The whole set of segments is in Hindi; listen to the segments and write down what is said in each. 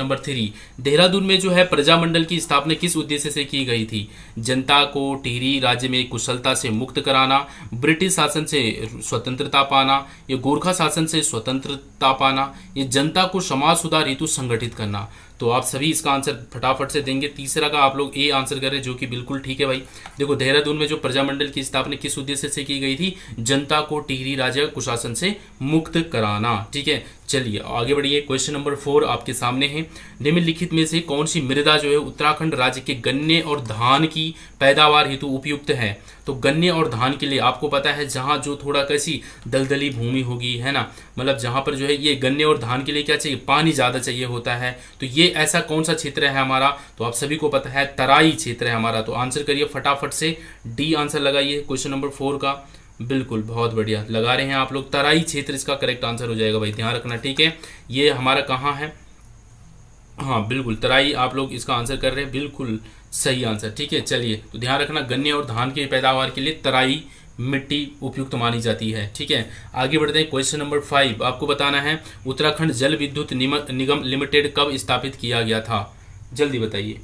नंबर 3, देहरादून में जो है प्रजामंडल की स्थापना किस उद्देश्य से की गई थी? जनता को टिहरी राज्य में कुशलता से मुक्त कराना, ब्रिटिश शासन से स्वतंत्रता पाना, या गोरखा शासन से स्वतंत्रता पाना, या जनता को समाज सुधार हेतु संगठित करना। तो आप सभी इसका आंसर फटाफट से देंगे। तीसरा का आप लोग ए आंसर कर रहे हैं, जो कि बिल्कुल ठीक है भाई। देखो, देहरादून में जो प्रजामंडल की स्थापना किस उद्देश्य से की गई थी? जनता को टिहरी राज्य कुशासन से मुक्त कराना। ठीक है, चलिए आगे बढ़िए। क्वेश्चन नंबर 4 आपके सामने है। निम्नलिखित में से कौन सी मृदा जो है उत्तराखंड राज्य के गन्ने और धान की पैदावार हेतु उपयुक्त है? तो गन्ने और धान के लिए आपको पता है, जहां जो थोड़ा कैसी दलदली भूमि होगी, है ना, मतलब जहां पर जो है ये गन्ने और धान के लिए क्या चाहिए? पानी ज्यादा चाहिए होता है। तो ये ऐसा कौन सा क्षेत्र है हमारा? तो आप सभी को पता है, तराई क्षेत्र है हमारा। तो आंसर करिए फटाफट से, डी आंसर लगाइए क्वेश्चन नंबर 4 का। बिल्कुल, बहुत बढ़िया लगा रहे हैं आप लोग। तराई क्षेत्र इसका करेक्ट आंसर हो जाएगा भाई, ध्यान रखना। ठीक है, ये हमारा कहाँ है? हाँ बिल्कुल, तराई आप लोग इसका आंसर कर रहे हैं, बिल्कुल सही आंसर। ठीक है, चलिए तो ध्यान रखना, गन्ने और धान की पैदावार के लिए तराई मिट्टी उपयुक्त मानी जाती है। ठीक है, आगे बढ़ते हैं। क्वेश्चन नंबर 5 आपको बताना है, उत्तराखंड जल विद्युत निगम लिमिटेड कब स्थापित किया गया था? जल्दी बताइए,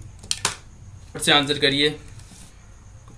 फट से आंसर करिए।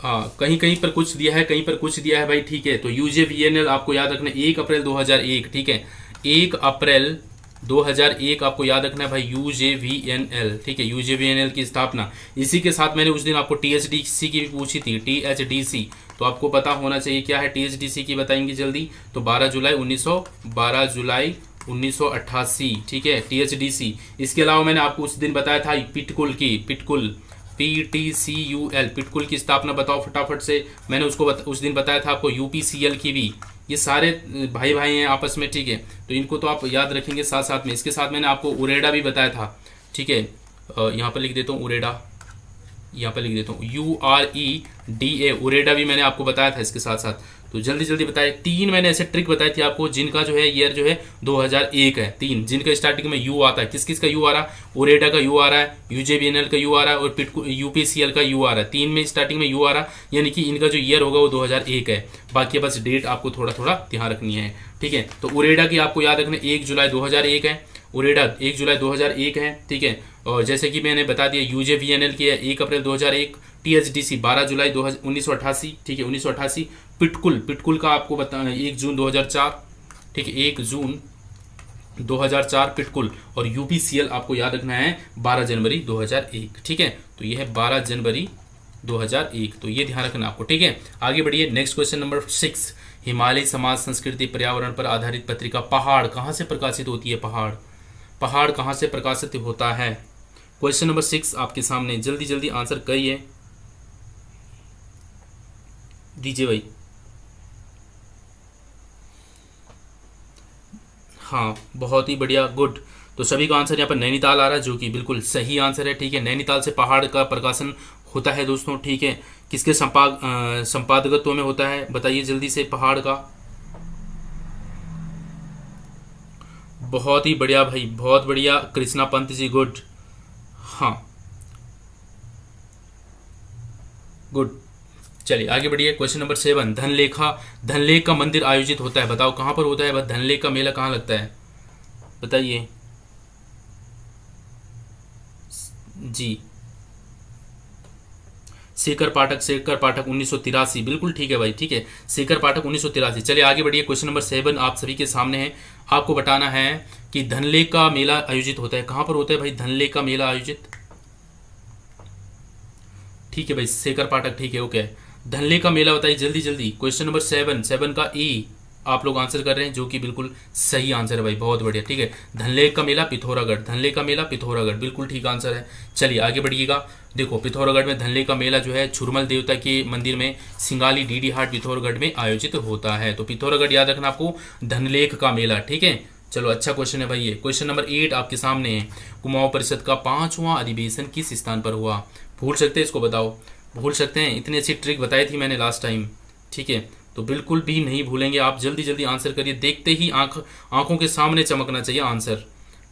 हाँ, कहीं कहीं पर कुछ दिया है, कहीं पर कुछ दिया है भाई। ठीक है, तो यूजेवीएनएल आपको याद रखना, 1 अप्रैल 2001। ठीक है, 1 अप्रैल 2001 आपको याद रखना है भाई, यूजेवीएनएल। ठीक है, यूजेवीएनएल की स्थापना। इसी के साथ मैंने उस दिन आपको टीएचडीसी की भी पूछी थी, टीएचडीसी, तो आपको पता होना चाहिए क्या है टीएचडीसी की, बताएंगे जल्दी। तो 12 जुलाई 1988। ठीक है, टीएचडीसी। इसके अलावा मैंने आपको उस दिन बताया था पिटकुल की, पिटकुल PTCUL, पिटकुल की स्थापना बताओ फटाफट से। मैंने उसको उस दिन बताया था आपको यूपीसीएल की भी। ये सारे भाई भाई हैं आपस में। ठीक है, तो इनको तो आप याद रखेंगे साथ साथ में। इसके साथ मैंने आपको उरेडा भी बताया था। ठीक है, यहाँ पर लिख देता हूँ उरेडा, यहाँ पर लिख देता हूँ UREDA, उरेडा भी मैंने आपको बताया था इसके साथ साथ। तो जल्दी जल्दी बताए। 3 मैंने ऐसे ट्रिक बताई थी आपको, जिनका जो है ईयर जो है 2001 है। 3 जिनका स्टार्टिंग में यू आता है। किस किस का यू आ रहा है? उरेडा का यू आ रहा है, यूजेबीएनएल का यू आ रहा है, और यूपीसीएल का यू आ रहा है। 3 में स्टार्टिंग में यू आ रहा है, यानी कि इनका जो ईयर होगा वो 2001 है। बाकी बस डेट आपको थोड़ा थोड़ा ध्यान रखनी है। ठीक है, तो उरेडा की आपको याद रखना 1 जुलाई 2001 है, उरेडा 1 जुलाई 2001 है। ठीक है, और जैसे कि मैंने बता दिया यूजेवीएनएल की है 1 अप्रैल 2001, टीएचडीसी 12 जुलाई 1988। ठीक है, 1988। पिटकुल का आपको बताना 1 जून 2004। ठीक है, 1 जून 2004 पिटकुल। और यूपीसीएल आपको याद रखना है 12 जनवरी 2001। ठीक है, तो ये है 12 जनवरी 2001, तो ये ध्यान रखना आपको। ठीक है, आगे बढ़िए। नेक्स्ट क्वेश्चन नंबर 6, हिमालय समाज संस्कृति पर्यावरण पर आधारित पत्रिका पहाड़ कहाँ से प्रकाशित होती है? पहाड़ कहाँ से प्रकाशित होता है? क्वेश्चन नंबर 6 आपके सामने, जल्दी जल्दी आंसर करिए, दीजिए भाई। हाँ, बहुत ही बढ़िया, गुड। तो सभी का आंसर यहाँ पर नैनीताल आ रहा है, जो कि बिल्कुल सही आंसर है। ठीक है, नैनीताल से पहाड़ का प्रकाशन होता है दोस्तों। ठीक है, किसके संपादकत्व में होता है? बताइए जल्दी से। पहाड़ का। बहुत ही बढ़िया भाई, बहुत बढ़िया, कृष्णा पंत जी, गुड। हाँ, गुड। चलिए आगे बढ़िए। क्वेश्चन नंबर 7, धनलेख का मंदिर आयोजित होता है, बताओ कहाँ पर होता है? धनलेख का मेला कहाँ लगता है? बताइए जी। शेखर पाठक 1983, बिल्कुल ठीक है भाई। ठीक है, शेखर पाठक 1983। चलिए आगे बढ़िए। क्वेश्चन नंबर 7 आप सभी के सामने है। आपको बताना है कि धनलेख का मेला आयोजित होता है, कहाँ पर होता है भाई धनलेख का मेला आयोजित? ठीक है भाई, शेखर पाठक, ठीक है, ओके। धनलेख का मेला बताइए जल्दी जल्दी। क्वेश्चन नंबर 7 का ई आप लोग आंसर कर रहे हैं, जो कि बिल्कुल सही आंसर है भाई, बहुत बढ़िया। ठीक है, धनलेख का मेला पिथौरागढ़, धनलेख का मेला पिथौरागढ़, बिल्कुल ठीक आंसर है। चलिए आगे बढ़िएगा। देखो, पिथौरागढ़ में धनलेख का मेला जो है छुरमल देवता के मंदिर में सिंगाली डीडी हाट पिथौरागढ़ में आयोजित होता है। तो पिथौरागढ़ याद रखना आपको, धनलेख का मेला। ठीक है, चलो अच्छा क्वेश्चन है भाई ये। क्वेश्चन नंबर 8 आपके सामने है। कुमाऊं परिषद का 5वां अधिवेशन किस स्थान पर हुआ? भूल सकते हैं इसको? बताओ, भूल सकते हैं? इतनी अच्छी ट्रिक बताई थी मैंने लास्ट टाइम। ठीक है, तो बिल्कुल भी नहीं भूलेंगे आप। जल्दी जल्दी आंसर करिए, देखते ही आंखों के सामने चमकना चाहिए आंसर।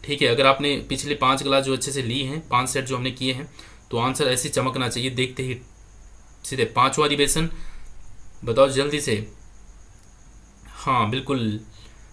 ठीक है, अगर आपने पिछले 5 क्लास जो अच्छे से ली हैं, 5 सेट जो हमने किए हैं, तो आंसर ऐसे चमकना चाहिए देखते ही सीधे। 5वां अधिवेशन बताओ जल्दी से। हाँ बिल्कुल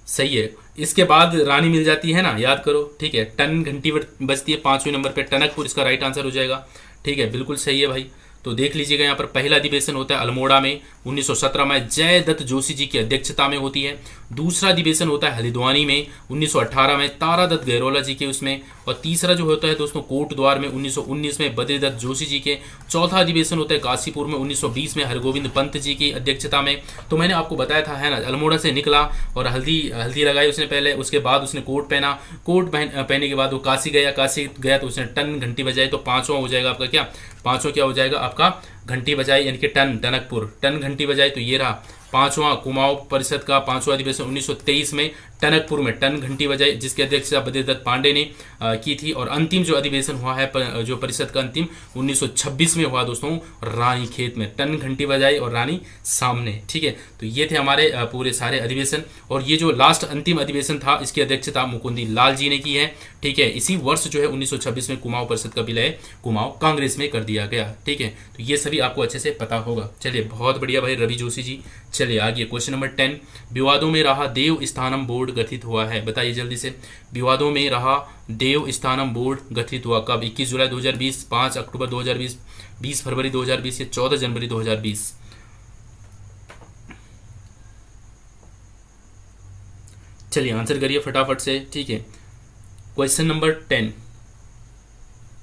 सही है। इसके बाद रानी मिल जाती है ना, याद करो, ठीक है। टन घंटी बजती है 5वें नंबर पे, टनकपुर इसका राइट आंसर हो जाएगा, ठीक है, बिल्कुल सही है भाई। तो देख लीजिएगा यहाँ पर पहला अधिवेशन होता है अल्मोड़ा में 1917 में, जयदत्त जोशी जी की अध्यक्षता में होती है। दूसरा अधिवेशन होता है हल्द्वानी में 1918 में, तारादत्त गहरोला जी के उसमें। और तीसरा जो होता है दोस्तों कोटद्वार में 1919 में, बद्रीदत्त जोशी जी के। चौथा अधिवेशन होता है काशीपुर में 1920 में, हरगोविंद पंत जी की अध्यक्षता में। तो मैंने आपको बताया था है ना, अल्मोड़ा से निकला और हल्दी लगाई उसने पहले, उसके बाद उसने कोट पहना, कोट पहनने के बाद वो काशी गया तो उसने टन घंटी बजाई। तो पांचवा हो जाएगा आपका क्या, पांचवा क्या हो जाएगा आपका, घंटी बजाई यानी कि टनकपुर, टन घंटी बजाई। तो ये रहा पांचवा कुमाऊं परिषद का पांचवा अधिवेशन 1923 में, टनकपुर में टन घंटी बजाई, जिसकी अध्यक्षता बद्रीदत्त पांडे ने की थी। और अंतिम जो अधिवेशन हुआ है जो परिषद का अंतिम 1926 में हुआ दोस्तों, रानी खेत में टन घंटी बजाई और रानी सामने, ठीक है। तो ये थे हमारे पूरे सारे अधिवेशन। और ये जो लास्ट अंतिम अधिवेशन था इसकी अध्यक्षता मुकुंदी लाल जी ने की है, ठीक है। इसी वर्ष जो है 1926 में कुमाऊं परिषद का विलय कुमाऊं कांग्रेस में कर दिया गया, ठीक है। तो ये सभी आपको अच्छे से पता होगा। चलिए बहुत बढ़िया भाई रवि जोशी जी। चलिए आगे क्वेश्चन नंबर 10, विवादों में रहा देव स्थानम बोर्ड गठित हुआ है, बताइए जल्दी से। विवादों में रहा देव स्थानम बोर्ड गठित हुआ कब, 21 जुलाई 2020, 5 अक्टूबर 2020, 20 फरवरी 2020 या 14 जनवरी 2020? चलिए आंसर करिए फटाफट से, ठीक है। क्वेश्चन नंबर 10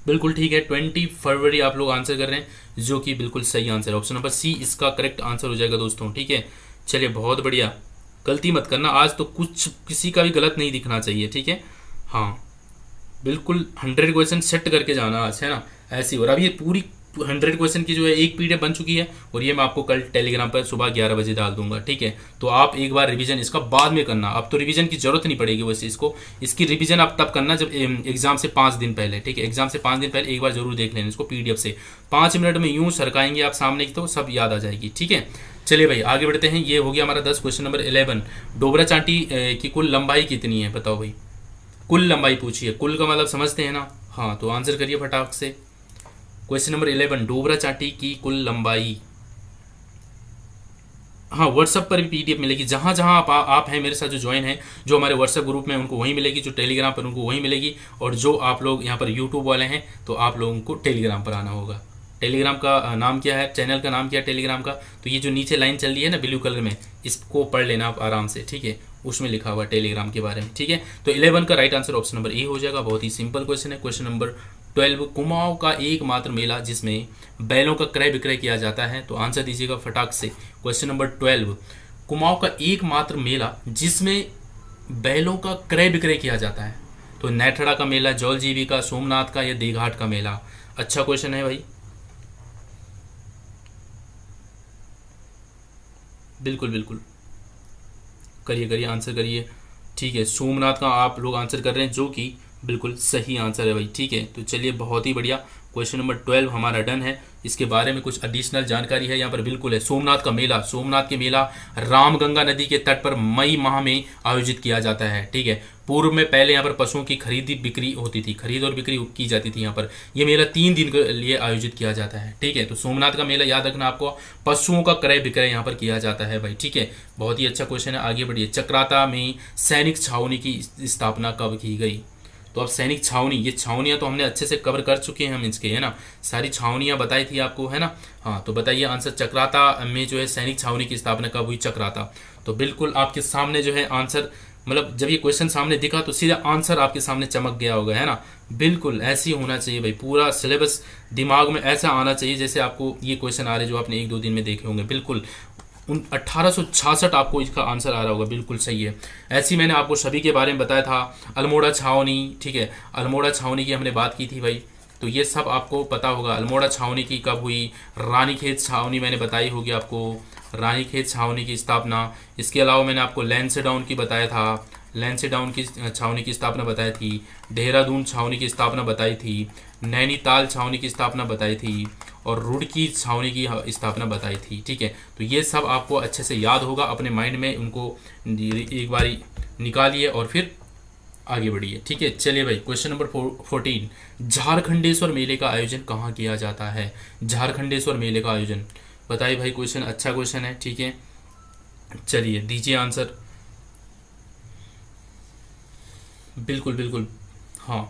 बिल्कुल ठीक है, 20 फरवरी आप लोग आंसर कर रहे हैं, जो कि बिल्कुल सही आंसर है। ऑप्शन नंबर सी इसका करेक्ट आंसर हो जाएगा दोस्तों, ठीक है। चलिए बहुत बढ़िया, गलती मत करना आज, तो कुछ किसी का भी गलत नहीं दिखना चाहिए, ठीक है। हाँ बिल्कुल 100 क्वेश्चन सेट करके जाना आज, है ना, ऐसी। और अब ये पूरी 100 क्वेश्चन की जो है एक पीडीएफ बन चुकी है, और ये मैं आपको कल टेलीग्राम पर सुबह 11 बजे डाल दूंगा, ठीक है। तो आप एक बार रिवीजन इसका बाद में करना, अब तो रिवीजन की जरूरत नहीं पड़ेगी वैसे इसकी रिवीजन आप तब करना जब एग्जाम से 5 दिन पहले, ठीक है। एग्जाम से 5 दिन पहले एक बार जरूर देख लेना इसको पीडीएफ से, 5 मिनट में यूं सरकाएंगे आप सामने की तो सब याद आ जाएगी, ठीक है। चलिए भाई आगे बढ़ते हैं, ये हो गया हमारा 10। क्वेश्चन नंबर 11, डोबरा चांटी की कुल लंबाई कितनी है, बताओ भाई। कुल लंबाई पूछी है, कुल का मतलब समझते हैं ना, हाँ तो आंसर करिए फटाक से। क्वेश्चन नंबर 11, डोबरा चांटी की कुल लंबाई। हाँ व्हाट्सएप पर भी पीडीएफ मिलेगी, जहाँ जहाँ आप हैं मेरे साथ जो ज्वाइन है, जो हमारे व्हाट्सएप ग्रुप में उनको वहीं मिलेगी, जो टेलीग्राम पर उनको वहीं मिलेगी, और जो आप लोग यहाँ पर यूट्यूब वाले हैं तो आप लोगों को टेलीग्राम पर आना होगा। टेलीग्राम का नाम क्या है, चैनल का नाम क्या है टेलीग्राम का, तो ये जो नीचे लाइन चल रही है ना ब्लू कलर में, इसको पढ़ लेना आप आराम से, ठीक है। उसमें लिखा हुआ टेलीग्राम के बारे में, ठीक है। तो 11 का राइट आंसर ऑप्शन नंबर ए हो जाएगा, बहुत ही सिंपल क्वेश्चन है। क्वेश्चन नंबर 12, कुमाऊं का एकमात्र मेला जिसमें बैलों का क्रय विक्रय किया जाता है, तो आंसर दीजिएगा फटाक से। क्वेश्चन नंबर 12, कुमाऊं का एकमात्र मेला जिसमें बैलों का क्रय विक्रय किया जाता है, तो नेठड़ा का मेला, जौलजीबी का, सोमनाथ का, या देघाट का मेला? अच्छा क्वेश्चन है भाई, बिल्कुल बिल्कुल करिए करिए आंसर करिए, ठीक है। सोमनाथ का आप लोग आंसर कर रहे हैं, जो कि बिल्कुल सही आंसर है भाई, ठीक है। तो चलिए बहुत ही बढ़िया, क्वेश्चन नंबर 12 हमारा डन है। इसके बारे में कुछ एडिशनल जानकारी है यहाँ पर, बिल्कुल है। सोमनाथ का मेला, सोमनाथ के मेला रामगंगा नदी के तट पर मई माह में आयोजित किया जाता है, ठीक है। पूर्व में पहले यहाँ पर पशुओं की खरीदी बिक्री होती थी, खरीद और बिक्री की जाती थी यहाँ पर। यह मेला 3 दिन के लिए आयोजित किया जाता है, ठीक है। तो सोमनाथ का मेला याद रखना आपको, पशुओं का क्रय विक्रय यहाँ पर किया जाता है भाई, ठीक है। बहुत ही अच्छा क्वेश्चन है, आगे बढ़िए। चक्राता में सैनिक छावनी की स्थापना कब की गई? तो अब सैनिक छावनी, ये छावनियाँ तो हमने अच्छे से कवर कर चुके हैं हम इसके, है ना, सारी छावनियाँ बताई थी आपको, है ना। हाँ तो बताइए आंसर, चक्राता में जो है सैनिक छावनी की स्थापना कब हुई? चक्राता। तो बिल्कुल आपके सामने जो है आंसर, मतलब जब ये क्वेश्चन सामने दिखा तो सीधा आंसर आपके सामने चमक गया होगा, है ना। बिल्कुल ऐसे ही होना चाहिए भाई, पूरा सिलेबस दिमाग में ऐसा आना चाहिए जैसे आपको ये क्वेश्चन आ रहे जो आपने 1-2 दिन में देखे होंगे, बिल्कुल 1866 आपको इसका आंसर आ रहा होगा, बिल्कुल सही है। ऐसे ही मैंने आपको सभी के बारे में बताया था, अल्मोड़ा छावनी, ठीक है, अल्मोड़ा छावनी की हमने बात की थी भाई, तो ये सब आपको पता होगा। अल्मोड़ा छावनी की कब हुई? रानीखेत छावनी मैंने बताई होगी आपको, रानीखेत छावनी की स्थापना। इसके अलावा मैंने आपको लैंसडाउन की बताया था, लैंसडाउन की छावनी की स्थापना बताई थी, देहरादून छावनी की स्थापना बताई थी, नैनीताल छावनी की स्थापना बताई थी, और रुड़की छावनी की स्थापना बताई थी, ठीक है। तो ये सब आपको अच्छे से याद होगा, अपने माइंड में उनको एक बारी निकालिए और फिर आगे बढ़िए, ठीक है। चलिए भाई क्वेश्चन नंबर 14, झारखंडेश्वर मेले का आयोजन कहाँ किया जाता है? झारखंडेश्वर मेले का आयोजन बताइए भाई, क्वेश्चन अच्छा क्वेश्चन है, ठीक है। चलिए दीजिए आंसर। बिल्कुल बिल्कुल। हाँ,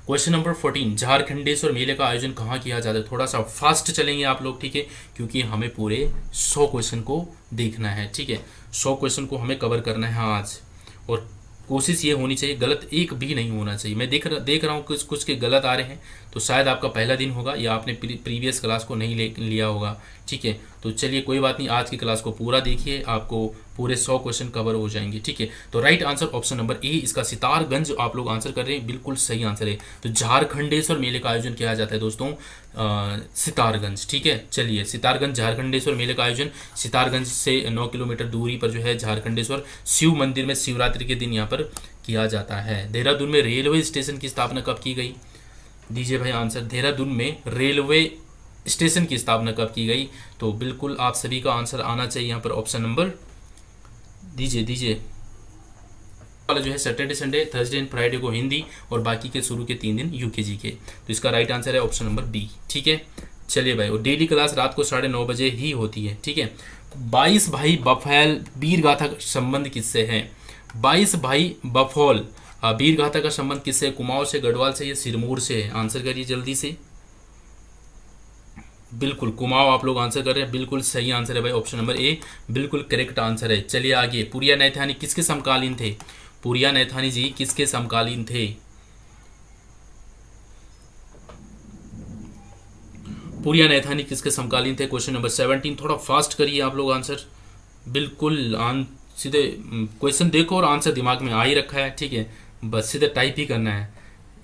क्वेश्चन नंबर 14, झारखंडेश्वर मेले का आयोजन कहाँ किया जाता है? थोड़ा सा फास्ट चलेंगे आप लोग, ठीक है, क्योंकि हमें पूरे 100 क्वेश्चन को देखना है, ठीक है, 100 क्वेश्चन को हमें कवर करना है आज। और कोशिश ये होनी चाहिए गलत एक भी नहीं होना चाहिए। मैं देख रहा हूँ कुछ कुछ के गलत आ रहे हैं, तो शायद आपका पहला दिन होगा या आपने प्रीवियस क्लास को नहीं लिया होगा, ठीक है। तो चलिए कोई बात नहीं, आज की क्लास को पूरा देखिए, आपको पूरे 100 क्वेश्चन कवर हो जाएंगे, ठीक है। तो राइट आंसर ऑप्शन नंबर ए, इसका सितारगंज आप लोग आंसर कर रहे हैं, बिल्कुल सही आंसर है। तो झारखंडेश्वर मेले का आयोजन किया जाता है दोस्तों सितारगंज, ठीक है। चलिए, सितारगंज झारखंडेश्वर मेले का आयोजन सितारगंज से 9 किलोमीटर दूरी पर जो है झारखंडेश्वर शिव मंदिर में शिवरात्रि के दिन यहाँ पर किया जाता है। देहरादून में रेलवे स्टेशन की स्थापना कब की गई? दीजिए भाई आंसर। देहरादून में रेलवे स्टेशन की स्थापना कब की गई? तो बिल्कुल आप सभी का आंसर आना चाहिए यहाँ पर ऑप्शन नंबर, दीजिए दीजिए वाला जो है Saturday Sunday Thursday and Friday को हिंदी और बाकी के शुरू के 3 दिन यूकेजी के। तो इसका राइट आंसर है ऑप्शन नंबर बी, ठीक है। चलिए भाई, और डेली क्लास रात को 9:30 बजे ही होती है, ठीक है। 22 भाई बफैल वीर गाथा का संबंध किससे है? 22 भाई बफौल वीर गाथा का संबंध किससे? कुमाऊं से, गढ़वाल से या सिरमौर से है? आंसर करिए जल्दी से। बिल्कुल कुमाऊं आप लोग आंसर कर रहे हैं, बिल्कुल सही आंसर है भाई, ऑप्शन नंबर ए बिल्कुल करेक्ट आंसर है। चलिए आगे, पुरिया नैथानी किसके समकालीन थे? पुरिया नैथानी जी किसके समकालीन थे? पुरिया नैथानी किसके समकालीन थे? क्वेश्चन नंबर 17, थोड़ा फास्ट करिए आप लोग आंसर, बिल्कुल सीधे क्वेश्चन देखो और आंसर दिमाग में आ ही रखा है, ठीक है, बस सीधे टाइप ही करना है,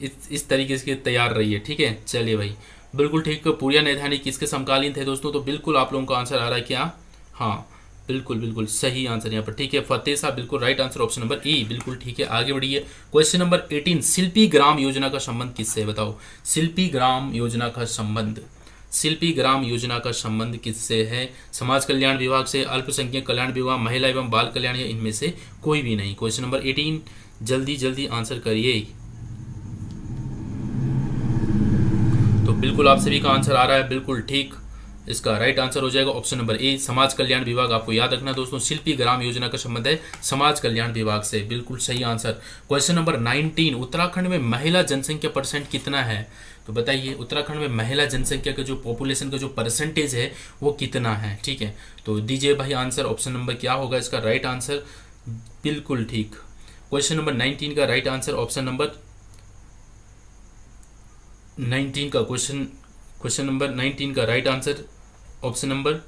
इस तरीके से तैयार रहिए, ठीक है। चलिए भाई, बिल्कुल ठीक, पुरिया नैथानी किसके समकालीन थे दोस्तों? तो बिल्कुल आप लोगों का आंसर आ रहा है क्या? हाँ, बिल्कुल बिल्कुल सही आंसर यहाँ पर, ठीक है। फतेह साहब बिल्कुल राइट आंसर ऑप्शन नंबर ई, बिल्कुल ठीक है। आगे बढ़िए, क्वेश्चन नंबर 18, शिल्पी ग्राम योजना का संबंध किससे है? बताओ, शिल्पी ग्राम योजना का संबंध, शिल्पी ग्राम योजना का संबंध किससे है? समाज कल्याण विभाग से, अल्पसंख्यक कल्याण विभाग, महिला एवं बाल कल्याण, या इनमें से कोई भी नहीं? क्वेश्चन नंबर 18, जल्दी जल्दी आंसर करिए। तो बिल्कुल आप सभी का आंसर आ रहा है, बिल्कुल ठीक, इसका राइट आंसर हो जाएगा ऑप्शन नंबर ए, समाज कल्याण विभाग। आपको याद रखना दोस्तों, शिल्पी ग्राम योजना का संबंध है समाज कल्याण विभाग से, बिल्कुल सही आंसर। क्वेश्चन नंबर 19, उत्तराखंड में महिला जनसंख्या परसेंट कितना है? तो बताइए, उत्तराखंड में महिला जनसंख्या का जो पॉपुलेशन का जो परसेंटेज है वो कितना है, ठीक है। तो दीजिए भाई आंसर, ऑप्शन नंबर क्या होगा इसका राइट आंसर? बिल्कुल ठीक, क्वेश्चन नंबर 19 का राइट आंसर ऑप्शन नंबर 19 का क्वेश्चन नंबर 19 का राइट आंसर ऑप्शन नंबर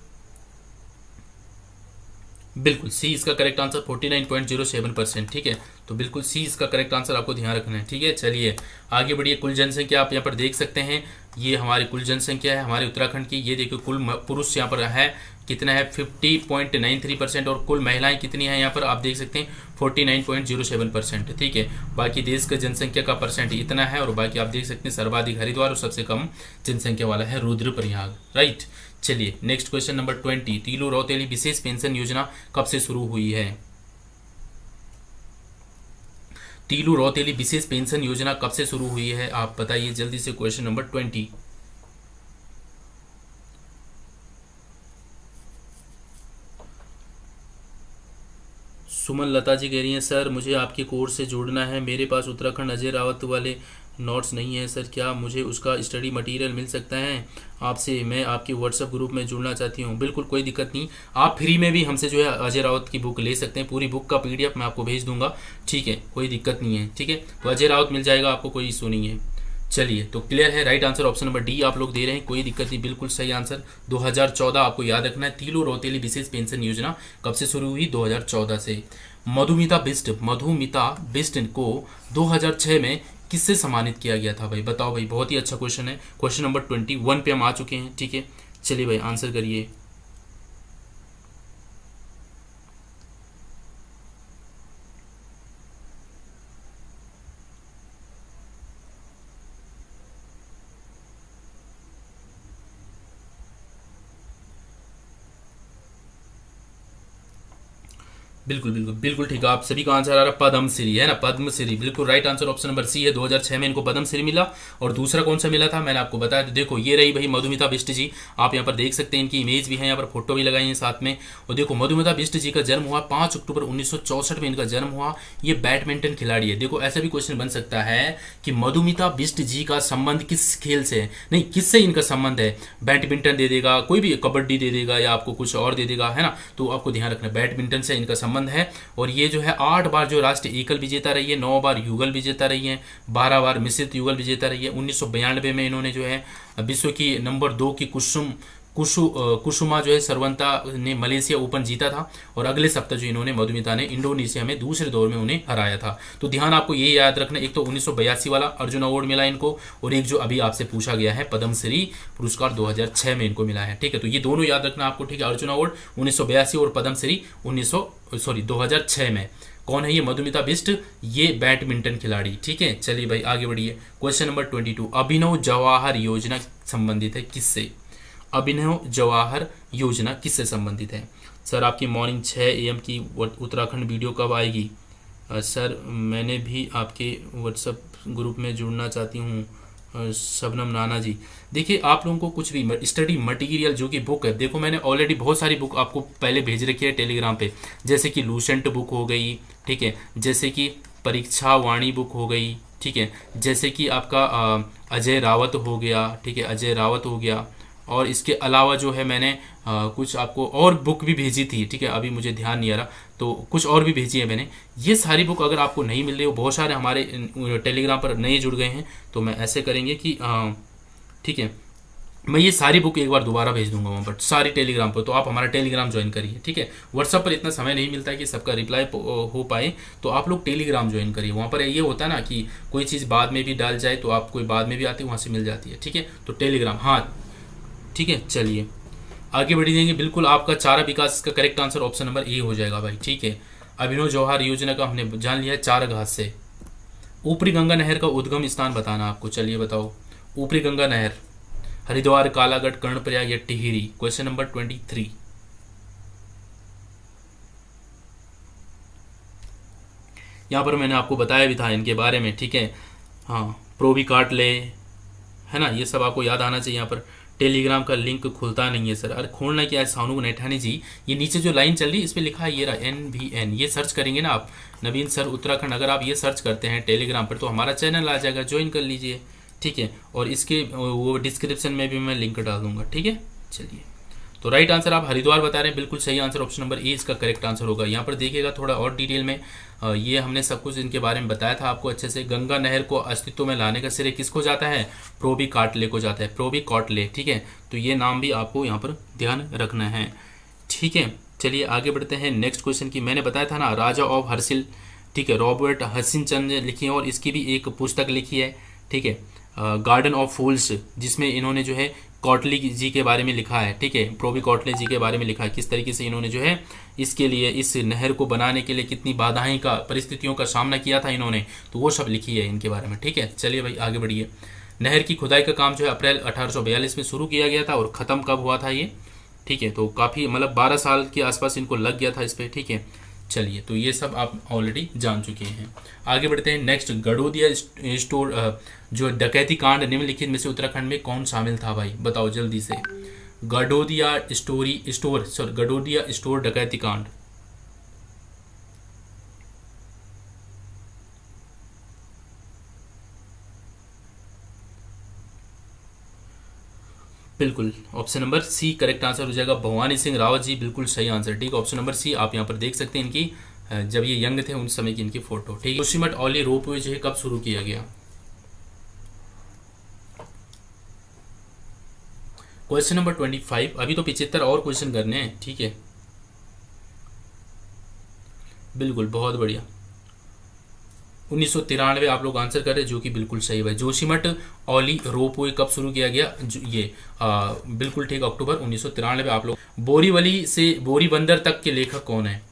बिल्कुल सी इसका करेक्ट आंसर 49.07%, ठीक है। तो बिल्कुल सी इसका करेक्ट आंसर आपको ध्यान रखना है, ठीक है। चलिए आगे बढ़िए, कुल जनसंख्या आप यहाँ पर देख सकते हैं, ये हमारी कुल जनसंख्या है हमारे उत्तराखंड की। ये देखिए कुल पुरुष यहाँ पर है कितना है 50.93%, और कुल महिलाएं कितनी है यहाँ पर आप देख सकते हैं 49.07%, ठीक है। बाकी देश का जनसंख्या का परसेंट इतना है, और बाकी आप देख सकते हैं सर्वाधिक हरिद्वार और सबसे कम जनसंख्या वाला है रुद्रप्रयाग, राइट। चलिए next question number 20, Teelu Rauteli विशेष पेंशन योजना कब से शुरू हुई है? तीलू रौतेली विशेष पेंशन योजना कब से शुरू हुई है आप बताइए जल्दी से। क्वेश्चन नंबर 20, सुमन लता जी कह रही हैं सर मुझे आपके कोर्स से जुड़ना है, मेरे पास उत्तराखंड अजय रावत वाले नोट्स नहीं है सर, क्या मुझे उसका स्टडी मटेरियल मिल सकता है आपसे? मैं आपके व्हाट्सएप ग्रुप में जुड़ना चाहती हूँ। बिल्कुल कोई दिक्कत नहीं, आप फ्री में भी हमसे जो है अजय रावत की बुक ले सकते हैं, पूरी बुक का PDF मैं आपको भेज दूंगा, ठीक है, कोई दिक्कत नहीं है, ठीक है। तो अजय रावत मिल जाएगा आपको, कोई इशू नहीं है। चलिए तो क्लियर है, right answer option number D आप लोग दे रहे हैं, कोई दिक्कत नहीं, बिल्कुल सही आंसर 2014 आपको याद रखना है। तीलू रौतेली विशेष पेंशन योजना कब से शुरू हुई? 2014 से। मधुमिता बिष्ट को 2006 में किससे सम्मानित किया गया था भाई? बताओ भाई, बहुत ही अच्छा क्वेश्चन है। क्वेश्चन नंबर 21 पे हम आ चुके हैं, ठीक है। चलिए भाई आंसर करिए। बिल्कुल बिल्कुल बिल्कुल ठीक है, आप सभी का आंसर आ रहा है पद्मश्री, है ना, पद्मश्री बिल्कुल right answer option number C है। 2006 में इनको पद्मश्री मिला। और दूसरा कौन सा मिला था मैंने आपको बताया, तो देखो ये रही भाई मधुमिता बिष्ट जी। आप यहाँ पर देख सकते हैं, इनकी इमेज भी है, यहाँ पर फोटो भी लगाई है साथ में। और देखो मधुमिता बिष्ट जी का जन्म हुआ 5 अक्टूबर 1964 में इनका जन्म हुआ। ये बैडमिंटन खिलाड़ी है। देखो ऐसा भी क्वेश्चन बन सकता है कि मधुमिता बिष्ट जी का संबंध किस खेल से है, नहीं किससे इनका संबंध है। बैडमिंटन दे देगा, कोई भी कबड्डी दे देगा या आपको कुछ और दे देगा, है ना, तो आपको ध्यान रखना बैडमिंटन से इनका संबंध है। और ये जो है 8 बार जो राष्ट्रीय एकल विजेता रही है, 9 बार युगल विजेता रही है, 12 बार मिश्रित युगल विजेता रही है। 1992 में इन्होंने जो है विश्व की नंबर 2 की कुसुमा जो है सरवंता ने मलेशिया ओपन जीता था। और अगले सप्ताह जो इन्होंने मधुमिता ने इंडोनेशिया में दूसरे दौर में उन्हें हराया था। तो ध्यान आपको ये याद रखना, एक तो 1982 वाला अर्जुन अवार्ड मिला इनको, और एक जो अभी आपसे पूछा गया है पद्मश्री पुरस्कार 2006 में इनको मिला है। ठीक है, तो ये दोनों याद रखना आपको। ठीक है, अर्जुन अवार्ड 1982 और पद्मश्री 2006 में। कौन है ये मधुमिता बिष्ट, ये बैडमिंटन खिलाड़ी। ठीक है, चलिए भाई आगे बढ़िए। क्वेश्चन नंबर 22, अभिनव जवाहर योजना संबंधित है किससे। अभिनव जवाहर योजना किससे संबंधित है। सर आपकी मॉर्निंग 6 AM की उत्तराखंड वीडियो कब आएगी। सर मैंने भी आपके व्हाट्सएप ग्रुप में जुड़ना चाहती हूँ। शबनम नाना जी, देखिए आप लोगों को कुछ भी स्टडी मटेरियल जो कि बुक है, देखो मैंने ऑलरेडी बहुत सारी बुक आपको पहले भेज रखी है टेलीग्राम पे, जैसे कि लूसेंट बुक हो गई, ठीक है, जैसे कि परीक्षा वाणी बुक हो गई, ठीक है, जैसे कि आपका अजय रावत हो गया, ठीक है, अजय रावत हो गया। और इसके अलावा जो है मैंने कुछ आपको और बुक भी भेजी थी, ठीक है, अभी मुझे ध्यान नहीं आ रहा, तो कुछ और भी भेजी है मैंने। ये सारी बुक अगर आपको नहीं मिल रही हो, बहुत सारे हमारे टेलीग्राम पर नए जुड़ गए हैं, तो मैं ऐसे करेंगे कि ठीक है, मैं ये सारी बुक एक बार दोबारा भेज दूंगा वहाँ पर सारी टेलीग्राम पर, तो आप हमारा टेलीग्राम ज्वाइन करिए। ठीक है, व्हाट्सअप पर इतना समय नहीं मिलता है कि सबका रिप्लाई हो पाए, तो आप लोग टेलीग्राम ज्वाइन करिए। वहाँ पर ये होता है ना कि कोई चीज़ बाद में भी डाल जाए तो आप कोई बाद में भी आती है, वहाँ से मिल जाती है। ठीक है, तो टेलीग्राम, हाँ ठीक है, चलिए आगे बढ़ी देंगे। बिल्कुल आपका चारा विकास का करेक्ट आंसर ऑप्शन नंबर ए हो जाएगा भाई। ठीक है, अभिनव जवाहर योजना का हमने जान लिया है, चारा घास से। ऊपरी गंगा नहर का उद्गम स्थान बताना आपको, चलिए बताओ। ऊपरी गंगा नहर हरिद्वार, कालागढ़, कर्णप्रयाग या टिहरी। Question number 23। यहाँ पर मैंने आपको बताया भी था इनके बारे में। ठीक है, हाँ, प्रोवी काट ले, है ना, ये सब आपको याद आना चाहिए। यहाँ पर टेलीग्राम का लिंक खुलता नहीं है सर। अरे खोलना क्या है सानू नैठानी जी, ये नीचे जो लाइन चल रही है इस पर लिखा है, ये रहा NVN, ये सर्च करेंगे ना आप, नवीन सर उत्तराखंड, अगर आप ये सर्च करते हैं टेलीग्राम पर तो हमारा चैनल आ जाएगा, ज्वाइन कर लीजिए। ठीक है, और इसके वो डिस्क्रिप्शन में भी मैं लिंक डाल दूंगा। ठीक है, चलिए, तो राइट आंसर आप हरिद्वार बता रहे हैं, बिल्कुल सही आंसर ऑप्शन नंबर ए इसका करेक्ट आंसर होगा। यहाँ पर देखिएगा थोड़ा और डिटेल में, ये हमने सब कुछ इनके बारे में बताया था आपको अच्छे से। गंगा नहर को अस्तित्व में लाने का श्रेय किसको जाता है, प्रोबी काटले को जाता है, प्रोबी काटले। ठीक है, तो ये नाम भी आपको यहाँ पर ध्यान रखना है। ठीक है, चलिए आगे बढ़ते हैं नेक्स्ट क्वेश्चन की। मैंने बताया था ना राजा ऑफ हर्सिल, ठीक है, रॉबर्ट हसिनचंद ने लिखी है, और इसकी भी एक पुस्तक लिखी है। ठीक है, गार्डन ऑफ फूल्स, जिसमें इन्होंने जो है कॉटली जी के बारे में लिखा है। ठीक है, प्रोबी कॉटले जी के बारे में लिखा है, किस तरीके से इन्होंने जो है इसके लिए, इस नहर को बनाने के लिए कितनी बाधाएं का, परिस्थितियों का सामना किया था इन्होंने, तो वो सब लिखी है इनके बारे में। ठीक है, चलिए भाई आगे बढ़िए। नहर की खुदाई का काम जो है अप्रैल 1842 में शुरू किया गया था, और ख़त्म कब हुआ था ये, ठीक है, तो काफ़ी मतलब 12 साल के आसपास इनको लग गया था इस पर। ठीक है, चलिए, तो ये सब आप ऑलरेडी जान चुके हैं। आगे बढ़ते हैं नेक्स्ट। गडोदिया स्टोर जो डकैती कांड निम्नलिखित में से उत्तराखंड में कौन शामिल था भाई, बताओ जल्दी से। गडोदिया स्टोर डकैती कांड। बिल्कुल option number C correct answer हो जाएगा। भवानी सिंह रावत जी, बिल्कुल सही आंसर। ठीक, ऑप्शन नंबर सी आप यहाँ पर देख सकते हैं इनकी, जब ये यंग थे उस समय की इनकी फोटो। ठीक है, जोशीमठ औली रोपवे जो है कब शुरू किया गया। Question number 25। अभी तो 75 और क्वेश्चन करने हैं। ठीक है, बिल्कुल बहुत बढ़िया। 1993 आप लोग आंसर कर रहे हैं, जो कि बिल्कुल सही है। जोशीमठ औली रोपवे कब शुरू किया गया, ये बिल्कुल ठीक, अक्टूबर 1993 आप लोग। बोरीवली से बोरीबंदर तक के लेखक कौन है।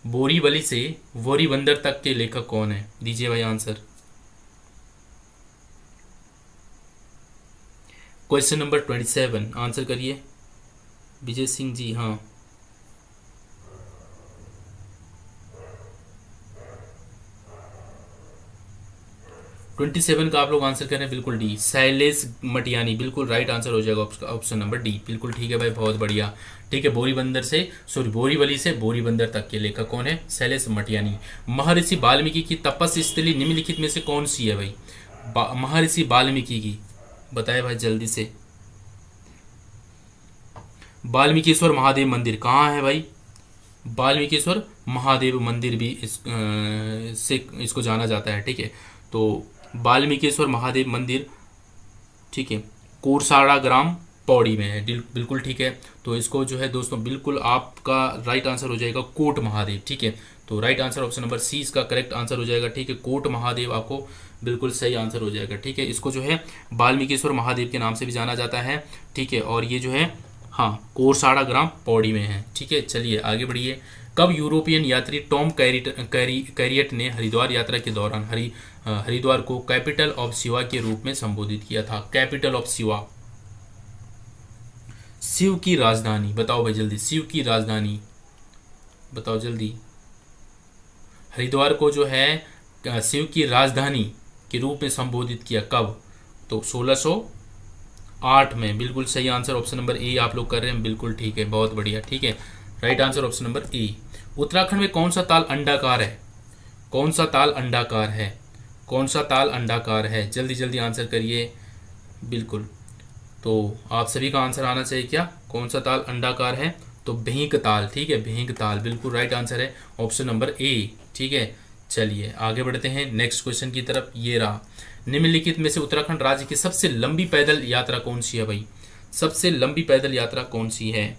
बोरीवली से बोरीबंदर तक के लेखक कौन है, दीजिए भाई आंसर। क्वेश्चन नंबर 27 आंसर करिए। विजय सिंह जी, हाँ 27 का आप लोग आंसर करें, बिल्कुल डी, शैलेश मटियानी, बिल्कुल राइट आंसर हो जाएगा ऑप्शन नंबर डी, बिल्कुल ठीक है भाई, बहुत बढ़िया। ठीक है, बोरीबंदर से सॉरी बोरीवली से बोरीबंदर तक के लेखक कौन है? शैलेश मटियानी। महर्षि वाल्मीकि की तपस्या स्थली निम्नलिखित में से कौन सी है भाई? महर्षि वाल्मीकि की, बताए भाई जल्दी से। वाल्मीकिश्वर महादेव मंदिर कहाँ है भाई? वाल्मीकिश्वर महादेव मंदिर भी से इसको जाना जाता है। ठीक है, तो वाल्मीकिश्वर महादेव मंदिर, ठीक है, कोरसाड़ा ग्राम पौड़ी में है, बिल्कुल ठीक है। तो इसको जो है दोस्तों, बिल्कुल आपका राइट आंसर हो जाएगा कोट महादेव। ठीक है, तो right answer option number C इसका करेक्ट आंसर हो जाएगा। ठीक है, कोट महादेव आपको बिल्कुल सही आंसर हो जाएगा। ठीक है, इसको जो है वाल्मीकिश्वर महादेव के नाम से भी जाना जाता है। ठीक है, और ये जो है हाँ कोरसाड़ा ग्राम पौड़ी में है। ठीक है, चलिए आगे बढ़िए। कब यूरोपियन यात्री टॉम कैरियट ने हरिद्वार यात्रा के दौरान हरिद्वार को कैपिटल ऑफ शिवा के रूप में संबोधित किया था? कैपिटल ऑफ शिवा, शिव की राजधानी, बताओ भाई जल्दी, शिव की राजधानी बताओ जल्दी। हरिद्वार को जो है शिव की राजधानी के रूप में संबोधित किया कब? तो 1608 में, बिल्कुल सही आंसर ऑप्शन नंबर ए आप लोग कर रहे हैं, बिल्कुल ठीक है, बहुत बढ़िया। ठीक है, राइट आंसर ऑप्शन नंबर ए। उत्तराखंड में कौन सा ताल अंडाकार है? कौन सा ताल अंडाकार है? कौन सा ताल अंडाकार है? जल्दी जल्दी आंसर करिए, बिल्कुल। तो आप सभी का आंसर आना चाहिए क्या? कौन सा ताल अंडाकार है? तो भेंक ताल। ठीक है, भेंक ताल बिल्कुल राइट आंसर है ऑप्शन नंबर ए। ठीक है, चलिए आगे बढ़ते हैं नेक्स्ट क्वेश्चन की तरफ। ये रहा, निम्नलिखित में से उत्तराखंड राज्य की सबसे लंबी पैदल यात्रा कौन सी है भाई? सबसे लंबी पैदल यात्रा कौन सी है?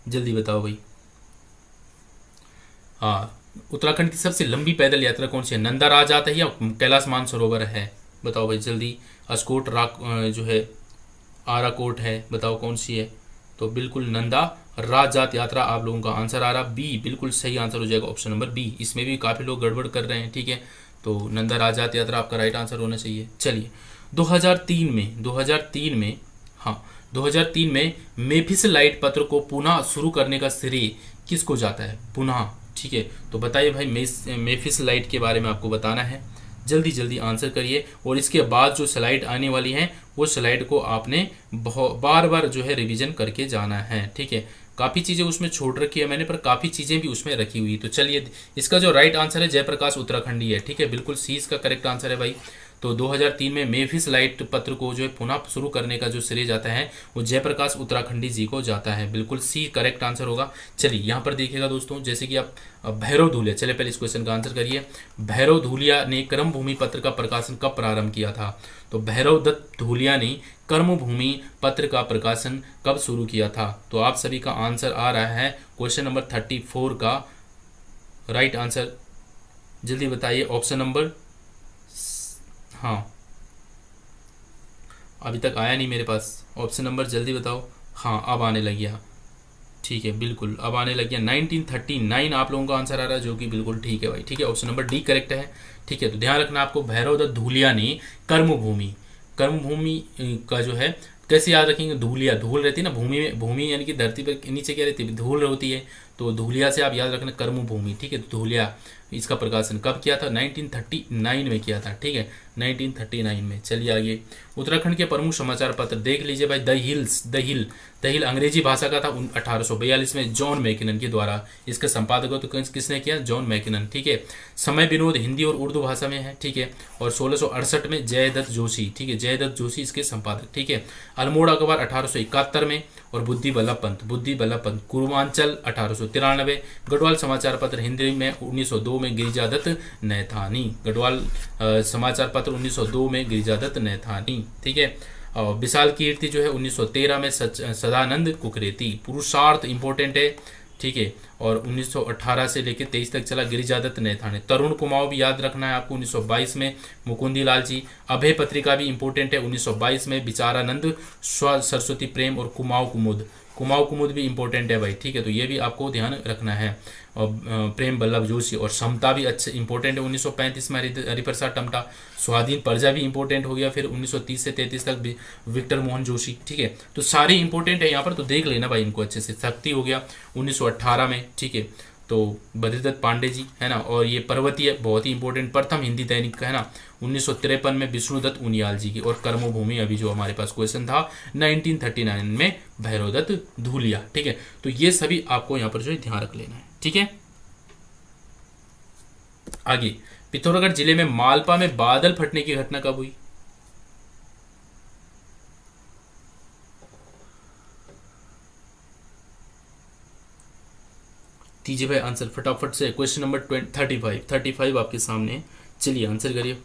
जल्दी बताओ भाई। हाँ, उत्तराखंड की सबसे लंबी पैदल यात्रा कौन सी है? नंदा राजात है या कैलाश मानसरोवर है? बताओ भाई जल्दी। अस्कोट राक जो है आराकोट है, बताओ कौन सी है? तो बिल्कुल नंदा राजात यात्रा आप लोगों का आंसर आ रहा बी, बिल्कुल सही आंसर हो जाएगा ऑप्शन नंबर बी। इसमें भी काफ़ी लोग गड़बड़ कर रहे हैं। ठीक है, तो नंदा राजात यात्रा आपका राइट आंसर होना चाहिए। चलिए 2003 में हाँ 2003 में मेफिस लाइट पत्र को पुनः शुरू करने का श्रेय किसको जाता है? पुनः, ठीक है, तो बताइए भाई मेफिस लाइट के बारे में आपको बताना है, जल्दी जल्दी आंसर करिए। और इसके बाद जो स्लाइड आने वाली है वो स्लाइड को आपने बार बार जो है रिवीजन करके जाना है। ठीक है, काफ़ी चीज़ें उसमें छोड़ रखी है मैंने, पर काफ़ी चीज़ें भी उसमें रखी हुई। तो चलिए, इसका जो राइट आंसर है जयप्रकाश उत्तराखंडी है। ठीक है, बिल्कुल सी इसका करेक्ट आंसर है भाई। तो 2003 में मेफिस लाइट पत्र को जो है पुनः शुरू करने का जो श्रेय जाता है वो जयप्रकाश उत्तराखंडी जी को जाता है, बिल्कुल सी करेक्ट आंसर होगा। चलिए यहाँ पर देखिएगा दोस्तों, जैसे कि आप भैरव धूलिया, चलिए पहले इस क्वेश्चन का आंसर करिए। भैरव धूलिया ने कर्मभूमि पत्र का प्रकाशन कब प्रारंभ किया था? तो भैरव दत्त धूलिया ने कर्मभूमि पत्र का प्रकाशन कब शुरू किया था? तो आप सभी का आंसर आ रहा है क्वेश्चन नंबर 34 का राइट आंसर, जल्दी बताइए। ऑप्शन नंबर, हाँ अभी तक आया नहीं मेरे पास ऑप्शन नंबर, जल्दी बताओ। हाँ अब आने लग गया, ठीक है, बिल्कुल अब आने लग गया। 1939 आप लोगों का आंसर आ रहा है, जो कि बिल्कुल ठीक है भाई। ठीक है, ऑप्शन नंबर डी करेक्ट है। ठीक है, तो ध्यान रखना आपको, भैरव दत्त धूलिया ने कर्मभूमि का जो है कैसे याद रखेंगे? धूलिया, धूल रहती है ना भूमि में, भूमि यानी कि धरती पर नीचे क्या रहती है? धूल होती है, तो धूलिया से आप याद रखना कर्मभूमि। ठीक है, तो धूलिया इसका प्रकाशन कब किया था? 1939 में किया था। ठीक है, 1939 में। चलिए आगे, उत्तराखंड के प्रमुख समाचार पत्र देख लीजिए भाई। द हिल अंग्रेजी भाषा का था 1842 में जॉन मैकिनन के द्वारा। इसका संपादक तो किसने किया? John Mackinnon. ठीक है, समय विनोद हिंदी और उर्दू भाषा में है। ठीक है, और 1668 में जयदत्त जोशी, ठीक है, जयदत्त जोशी इसके संपादक। ठीक है, अल्मोड़ा अखबार 1871 में, और बुद्धि बल्लभ पंत पूर्वांचल 1893, गढ़वाल समाचार पत्र हिंदी में 1902 में गिरिजादत्त नैथानी, गढ़वाल समाचार पत्र 1902 में गिरिजादत्त नैथानी। ठीक है, और विशाल कीर्ति जो है 1913 में सदानंद कुकरेती, पुरुषार्थ इंपॉर्टेंट है। ठीक है, और 1918 से लेकर 23 तक चला गिरिजादत्त नैथानी। तरुण कुमाऊं भी याद रखना है आपको, 1922 में मुकुंदी लाल जी। अभय पत्रिका भी इंपॉर्टेंट है, 1922 में विचारानंद सरस्वती प्रेम और कुमाऊं कुमुद भी इंपॉर्टेंट है भाई। ठीक है, तो ये भी आपको ध्यान रखना है। और प्रेम बल्लभ जोशी और समता भी अच्छे इंपॉर्टेंट है, 1935 में हरिप्रसाद टमटा। स्वाधीन प्रजा भी इंपॉर्टेंट हो गया, फिर 1930 से 33 तक भी विक्टर मोहन जोशी। ठीक है, तो सारे इंपॉर्टेंट है यहाँ पर, तो देख लेना भाई इनको अच्छे से। शक्ति हो गया 1918 में। ठीक है, तो बद्रीदत्त पांडे जी है ना। और ये पर्वतीय बहुत ही इंपॉर्टेंट प्रथम हिंदी दैनिक है ना 1953 में विष्णुदत्त उनियाल जी की। और कर्मभूमि अभी जो हमारे पास क्वेश्चन था 1939 में भैरवदत्त धूलिया। ठीक है, तो ये सभी आपको यहाँ पर जो है ध्यान रख लेना है। ठीक है, आगे पिथौरागढ़ जिले में मालपा में बादल फटने की घटना कब हुई? दीजिए भाई आंसर फटाफट से। क्वेश्चन नंबर 35 आपके सामने है। चलिए आंसर करिए।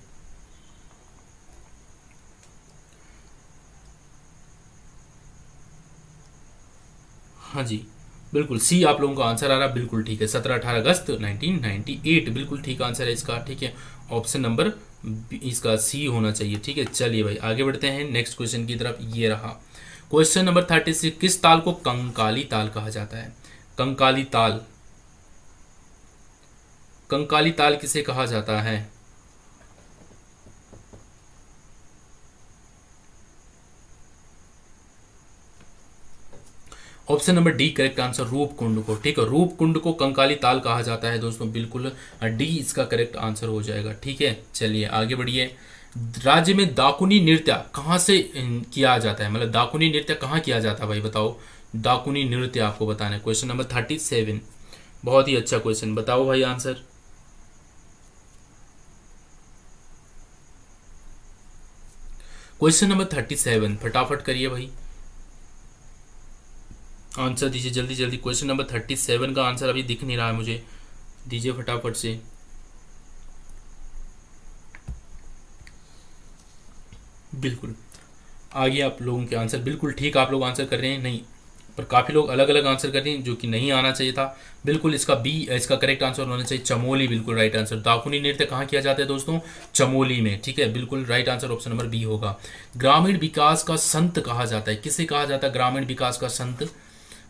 हाँ जी, बिल्कुल सी आप लोगों का आंसर आ रहा, बिल्कुल ठीक है। 17-18 अगस्त 1998 बिल्कुल ठीक आंसर है इसका। ठीक है, ऑप्शन नंबर इसका सी होना चाहिए। ठीक है, चलिए भाई आगे बढ़ते हैं नेक्स्ट क्वेश्चन की तरफ। ये रहा क्वेश्चन नंबर 36। किस ताल को कंकाली ताल कहा जाता है? कंकाली ताल, कंकाली ताल किसे कहा जाता है? Option number D correct answer, रूप कुंड को। ठीक है, रूप कुंड को कंकाली ताल कहा जाता है दोस्तों, बिल्कुल डी इसका करेक्ट आंसर हो जाएगा। ठीक है, चलिए आगे बढ़िए। राज्य में दाकुनी नृत्य कहाँ से किया जाता है? मतलब दाकुनी नृत्य कहाँ किया जाता है भाई बताओ। दाकुनी नृत्य आपको बताना है। क्वेश्चन नंबर 37, बहुत ही अच्छा क्वेश्चन, बताओ भाई आंसर। क्वेश्चन नंबर 37 फटाफट करिए भाई, आंसर दीजिए जल्दी जल्दी। क्वेश्चन नंबर 37 का आंसर अभी दिख नहीं रहा है मुझे, दीजिए फटाफट से। बिल्कुल आगे आप लोगों के आंसर बिल्कुल ठीक आप लोग आंसर कर रहे हैं, नहीं पर काफ़ी लोग अलग अलग आंसर कर रहे हैं जो कि नहीं आना चाहिए था। बिल्कुल इसका बी इसका करेक्ट आंसर होना चाहिए चमोली, बिल्कुल राइट आंसर। दाकुनी नृत्य कहाँ किया जाता है दोस्तों? चमोली में। ठीक है, बिल्कुल right answer option number B होगा। ग्रामीण विकास का संत कहा जाता है, किसे कहा जाता है ग्रामीण विकास का संत?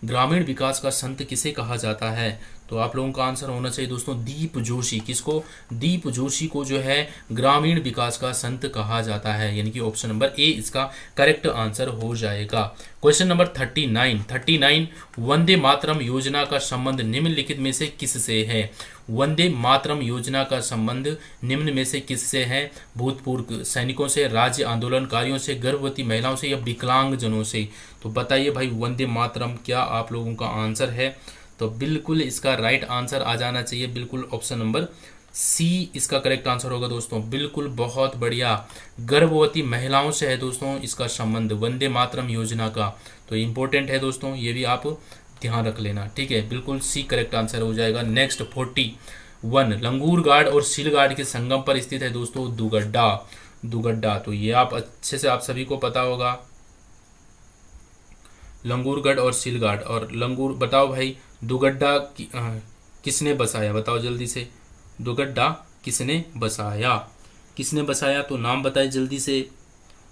ग्रामीण विकास का संत किसे कहा जाता है? तो आप लोगों का आंसर होना चाहिए दोस्तों दीप जोशी। किसको? दीप जोशी को जो है ग्रामीण विकास का संत कहा जाता है, यानी कि ऑप्शन नंबर ए इसका करेक्ट आंसर हो जाएगा। क्वेश्चन नंबर 39 वंदे मातरम योजना का संबंध निम्नलिखित में से किससे है? वंदे मातरम योजना का संबंध निम्न में से किससे है? भूतपूर्व सैनिकों से, राज्य आंदोलनकारियों से, गर्भवती महिलाओं से या विकलांगजनों से? तो बताइए भाई वंदे मातरम क्या आप लोगों का आंसर है? तो बिल्कुल इसका राइट आंसर आ जाना चाहिए, बिल्कुल ऑप्शन नंबर सी इसका करेक्ट आंसर होगा दोस्तों। बिल्कुल बहुत बढ़िया, गर्भवती महिलाओं से है दोस्तों इसका संबंध वंदे मातरम योजना का। तो इम्पोर्टेंट है दोस्तों, ये भी आप ध्यान रख लेना। ठीक है, बिल्कुल सी करेक्ट आंसर हो जाएगा। नेक्स्ट 41 लंगूर गार्ड और सीलगार्ड के संगम पर स्थित है दोस्तों दुगड्डा। दुगड्डा तो ये आप अच्छे से आप सभी को पता होगा, लंगूरगढ़ और सीलगार्ड। और लंगूर बताओ भाई दुगड्डा किसने बसाया? बताओ जल्दी से, दुगड्डा किसने बसाया? किसने बसाया तो नाम बताए जल्दी से।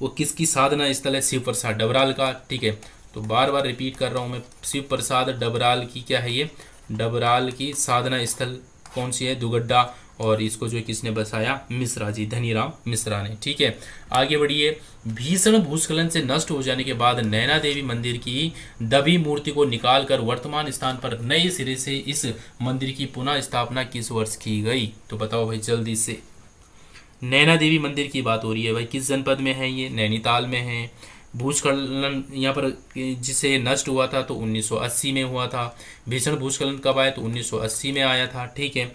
वो किसकी साधना स्थल है? शिव प्रसाद डबराल का। ठीक है, तो बार बार रिपीट कर रहा हूँ मैं, शिव प्रसाद डबराल की क्या है ये? डबराल की साधना स्थल कौन सी है? दुगड्डा। और इसको जो किसने बसाया? मिश्रा जी, धनीराम मिश्रा ने। ठीक है, आगे बढ़िए। भीषण भूस्खलन से नष्ट हो जाने के बाद नैना देवी मंदिर की दबी मूर्ति को निकालकर वर्तमान स्थान पर नए सिरे से इस मंदिर की पुनः स्थापना किस वर्ष की गई? तो बताओ भाई जल्दी से। नैना देवी मंदिर की बात हो रही है भाई, किस जनपद में है ये? नैनीताल में है। भूस्खलन यहाँ पर जिसे नष्ट हुआ था तो 1980 में हुआ था। भीषण भूस्खलन कब आया? तो 1980 में आया था। ठीक है,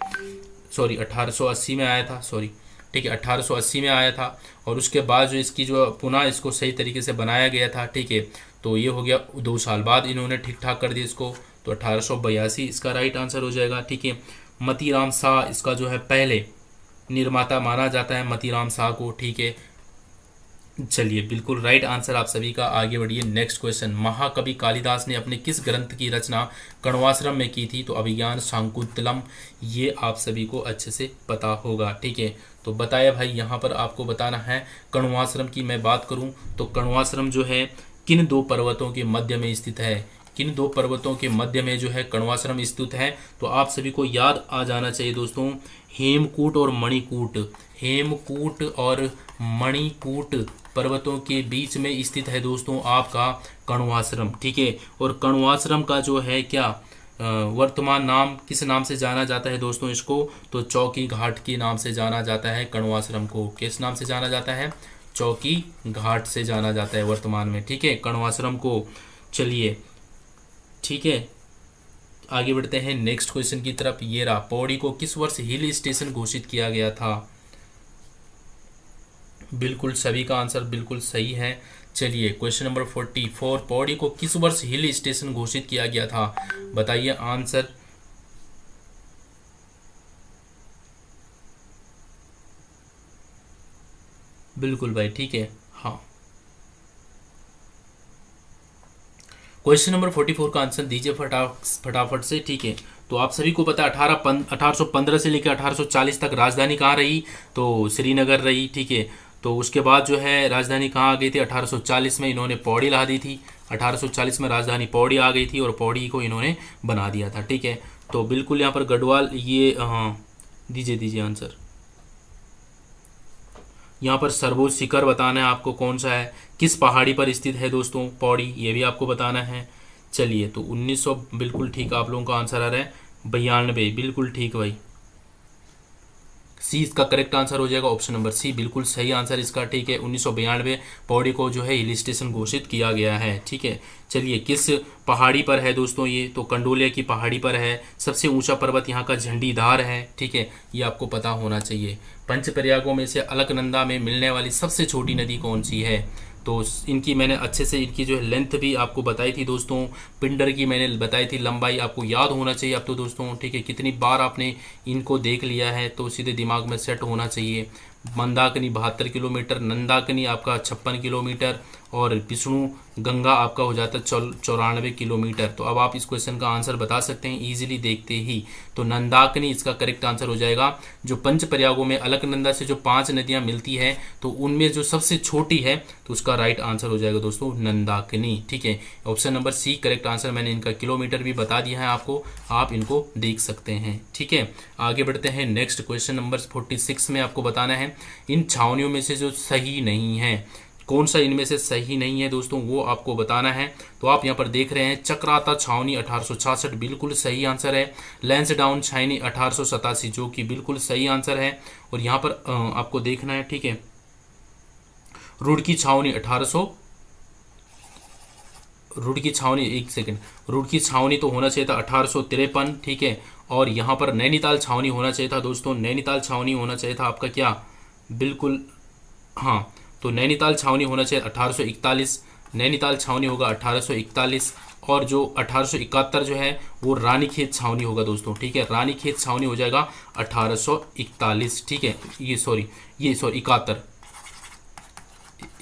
सॉरी 1880 में आया था, सॉरी। ठीक है, 1880 में आया था। और उसके बाद जो इसकी जो पुनः इसको सही तरीके से बनाया गया था, ठीक है, तो ये हो गया 2 साल बाद इन्होंने ठीक ठाक कर दिया इसको, तो 1882 इसका राइट आंसर हो जाएगा। ठीक है, मतीराम शाह इसका जो है पहले निर्माता माना जाता है, मतीराम शाह को। ठीक है, चलिए बिल्कुल राइट आंसर आप सभी का। आगे बढ़िए नेक्स्ट क्वेश्चन। महाकवि कालिदास ने अपने किस ग्रंथ की रचना कण्वाश्रम में की थी? तो अभिज्ञान शाकुंतलम, ये आप सभी को अच्छे से पता होगा। ठीक है, तो बताया भाई यहाँ पर आपको बताना है। कण्वाश्रम की मैं बात करूँ तो कण्वाश्रम जो है किन 2 पर्वतों के मध्य में स्थित है? किन 2 पर्वतों के मध्य में जो है कण्वाश्रम स्थित है? तो आप सभी को याद आ जाना चाहिए दोस्तों, हेमकूट और मणिकूट। हेमकूट और मणिकूट पर्वतों के बीच में स्थित है दोस्तों आपका कण्वाश्रम। ठीक है, और कण्वाश्रम का जो है क्या वर्तमान नाम किस नाम से जाना जाता है दोस्तों इसको? तो चौकी घाट के नाम से जाना जाता है कण्वाश्रम को। किस नाम से जाना जाता है? चौकी घाट से जाना जाता है वर्तमान में, ठीक है, कण्वाश्रम को। चलिए ठीक है, आगे बढ़ते हैं नेक्स्ट क्वेश्चन की तरफ। ये रहा, पौड़ी को किस वर्ष हिल स्टेशन घोषित किया गया था? बिल्कुल सभी का आंसर बिल्कुल सही है। चलिए क्वेश्चन नंबर 44, पौड़ी को किस वर्ष हिल स्टेशन घोषित किया गया था? बताइए आंसर। बिल्कुल भाई, ठीक है। हाँ, क्वेश्चन नंबर 44 का आंसर दीजिए फटाफट से, ठीक है। तो आप सभी को पता है 1815 से लेकर 1840 तक राजधानी कहाँ रही? तो श्रीनगर रही, ठीक है। तो उसके बाद जो है राजधानी कहाँ आ गई थी? 1840 में इन्होंने पौड़ी ला दी थी। 1840 में राजधानी पौड़ी आ गई थी और पौड़ी को इन्होंने बना दिया था, ठीक है। तो बिल्कुल यहाँ पर गढ़वाल, ये हाँ, दीजिए दीजिए आंसर। यहाँ पर सर्वोच्च शिखर बताना है आपको कौन सा है, किस पहाड़ी पर स्थित है दोस्तों पौड़ी, ये भी आपको बताना है। चलिए, तो 1900 बिल्कुल ठीक आप लोगों का आंसर आ रहा है। 92 बिल्कुल ठीक भाई। सी इसका करेक्ट आंसर हो जाएगा, ऑप्शन नंबर सी बिल्कुल सही आंसर इसका, ठीक है। 1992 पौड़ी को जो है हिल स्टेशन घोषित किया गया है, ठीक है। चलिए, किस पहाड़ी पर है दोस्तों ये? तो कंडोलिया की पहाड़ी पर है। सबसे ऊंचा पर्वत यहाँ का झंडीधार है, ठीक है, ये आपको पता होना चाहिए। पंचप्रयागों में से अलकनंदा में मिलने वाली सबसे छोटी नदी कौन सी है? तो इनकी मैंने अच्छे से इनकी जो है लेंथ भी आपको बताई थी दोस्तों। पिंडर की मैंने बताई थी लंबाई, आपको याद होना चाहिए अब तो दोस्तों, ठीक है। कितनी बार आपने इनको देख लिया है तो सीधे दिमाग में सेट होना चाहिए। मंदाकिनी 72 किलोमीटर, नंदाकिनी आपका 56 किलोमीटर और विष्णु गंगा आपका हो जाता है 94 किलोमीटर। तो अब आप इस क्वेश्चन का आंसर बता सकते हैं इजीली देखते ही। तो नंदाकिनी इसका करेक्ट आंसर हो जाएगा। जो पंच प्रयागों में अलकनंदा से जो 5 नदियां मिलती है तो उनमें जो सबसे छोटी है तो उसका राइट आंसर हो जाएगा दोस्तों नंदाकिनी, ठीक है। Option number C correct answer. मैंने इनका किलोमीटर भी बता दिया है आपको, आप इनको देख सकते हैं, ठीक है। आगे बढ़ते हैं नेक्स्ट क्वेश्चन नंबर 46 में आपको बताना है इन छावनियों में से जो सही नहीं है, कौन सा इनमें से सही नहीं है दोस्तों, वो आपको बताना है। तो आप यहाँ पर देख रहे हैं चक्राता छावनी 1866 बिल्कुल सही आंसर है। लैंसडाउन छावनी 1887 जो कि बिल्कुल सही आंसर है। और यहाँ पर आपको देखना है, ठीक है। रुड़की छावनी 1800, रुड़की छावनी, एक सेकंड, रुड़की छावनी तो होना चाहिए था 1853, ठीक है। और यहाँ पर नैनीताल छावनी होना चाहिए था दोस्तों, नैनीताल छावनी होना चाहिए था आपका क्या? बिल्कुल हाँ, तो नैनीताल छावनी होना चाहिए 1841, नैनीताल छावनी होगा 1841। और जो 1871 जो है वो रानीखेत छावनी होगा दोस्तों, ठीक है। रानीखेत छावनी हो जाएगा 1841, ठीक है। ये सॉरी 71,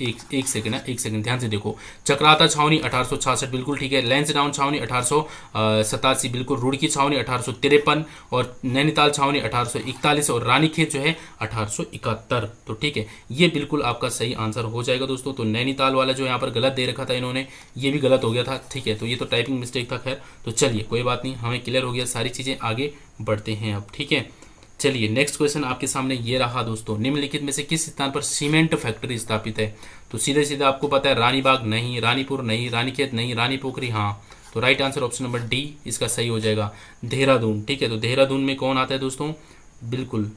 एक सेकंड है, एक सेकंड ध्यान से देखो। चक्राता छावनी 1866 बिल्कुल ठीक है। लैंसडाउन छावनी 1887 बिल्कुल। रुड़की छावनी 1853 और नैनीताल छावनी 1841 और रानीखेत जो है 1871, तो ठीक है, ये बिल्कुल आपका सही आंसर हो जाएगा दोस्तों। तो नैनीताल वाला जो यहाँ पर गलत दे रखा था इन्होंने, ये भी गलत हो गया था, ठीक है। तो ये तो टाइपिंग मिस्टेक था, खैर तो चलिए कोई बात नहीं, हमें क्लियर हो गया सारी चीज़ें। आगे बढ़ते हैं अब, ठीक है। चलिए नेक्स्ट क्वेश्चन आपके सामने ये रहा दोस्तों, निम्नलिखित में से किस स्थान पर सीमेंट फैक्ट्री स्थापित है? तो सीधे सीधे आपको पता है रानीबाग नहीं, रानीपुर नहीं, रानीखेत नहीं, रानी पोखरी हाँ। तो right answer option number D इसका सही हो जाएगा, देहरादून, ठीक है। तो देहरादून में कौन आता है दोस्तों? बिल्कुल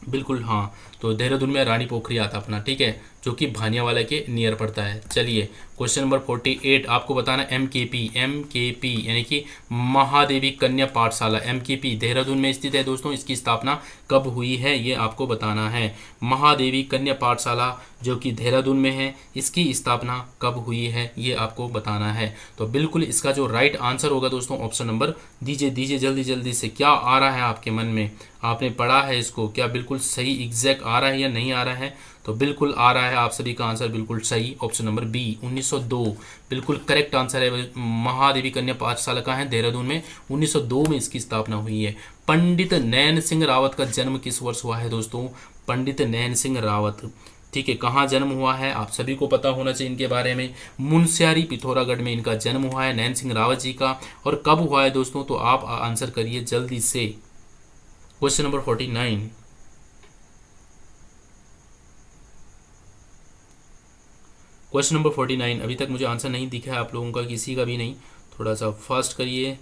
बिल्कुल हाँ, तो देहरादून में रानी पोखरी आता अपना, ठीक है, जो कि भानियावाला के नियर पड़ता है। चलिए क्वेश्चन नंबर 48 आपको बताना एमकेपी, एमकेपी यानी कि महादेवी कन्या पाठशाला, एमकेपी देहरादून में स्थित है दोस्तों। इसकी स्थापना कब हुई है ये आपको बताना है। महादेवी कन्या पाठशाला जो कि देहरादून में है, इसकी स्थापना कब हुई है ये आपको बताना है। तो बिल्कुल इसका जो राइट आंसर होगा दोस्तों ऑप्शन नंबर, दीजिए दीजिए जल्दी जल्दी से, क्या आ रहा है आपके मन में? आपने पढ़ा है इसको, क्या बिल्कुल सही एग्जैक्ट आ रहा है या नहीं आ रहा है? तो बिल्कुल आ रहा है, आप सभी का आंसर बिल्कुल सही, ऑप्शन नंबर बी 1902 बिल्कुल करेक्ट आंसर है। महादेवी कन्या पाठशाला का है देहरादून में, 1902 में इसकी स्थापना हुई है। पंडित नैन सिंह रावत का जन्म किस वर्ष हुआ है दोस्तों? पंडित नैन सिंह रावत, ठीक है, कहाँ जन्म हुआ है आप सभी को पता होना चाहिए इनके बारे में। मुनस्यारी पिथौरागढ़ में इनका जन्म हुआ है नैन सिंह रावत जी का। और कब हुआ है दोस्तों? तो आप आंसर करिए जल्दी से। क्वेश्चन नंबर 49, क्वेश्चन नंबर 49 अभी तक मुझे आंसर नहीं दिखा है आप लोगों का, किसी का भी नहीं। थोड़ा सा फास्ट करिए।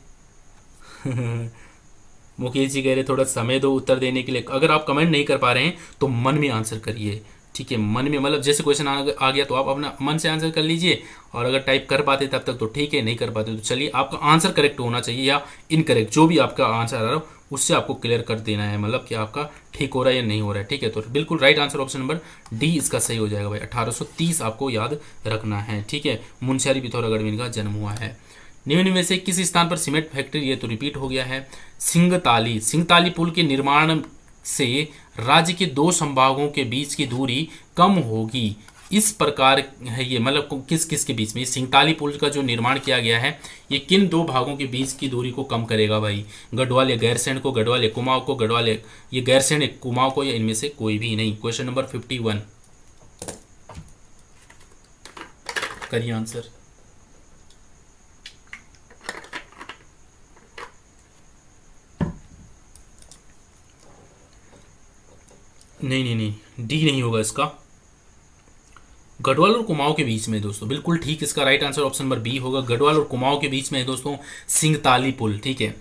मुकेश जी कह रहे थोड़ा समय दो उत्तर देने के लिए। अगर आप कमेंट नहीं कर पा रहे हैं तो मन में आंसर करिए, ठीक है। मन में मतलब जैसे क्वेश्चन आ गया तो आप अपना मन से आंसर कर लीजिए, और अगर टाइप कर पाते तब तक तो ठीक है, नहीं कर पाते तो चलिए आपका आंसर करेक्ट होना चाहिए या इनकरेक्ट, जो भी आपका आंसर आ रहा हो उससे आपको क्लियर कर देना है, मतलब कि आपका ठीक हो रहा है या नहीं हो रहा है, ठीक है। तो बिल्कुल right answer option number D इसका सही हो जाएगा भाई। 1830 आपको याद रखना है, ठीक है। मुंशियारी पिथौरागढ़ में इनका जन्म हुआ है। निम्न में से किस स्थान पर सीमेंट फैक्ट्री, ये तो रिपीट हो गया है। सिंगताली, सिंगताली पुल के निर्माण से राज्य के दो संभागों के बीच की दूरी कम होगी, इस प्रकार है ये, मतलब किस किस के बीच में, सिंगताली पुल का जो निर्माण किया गया है ये किन दो भागों के बीच की दूरी को कम करेगा भाई। गढ़वाल या गैरसैंण को, गढ़वाल या कुमाऊं को, गढ़वाल ये गैरसैंण या कुमाऊं को, या इनमें से कोई भी नहीं। क्वेश्चन नंबर 51 करिए आंसर। नहीं नहीं नहीं, डी नहीं होगा इसका। गढ़वाल और कुमाऊं के बीच में दोस्तों, बिल्कुल ठीक, इसका right answer option number B होगा। गढ़वाल और कुमाऊं के बीच में है दोस्तों सिंगताली पुल, ठीक है।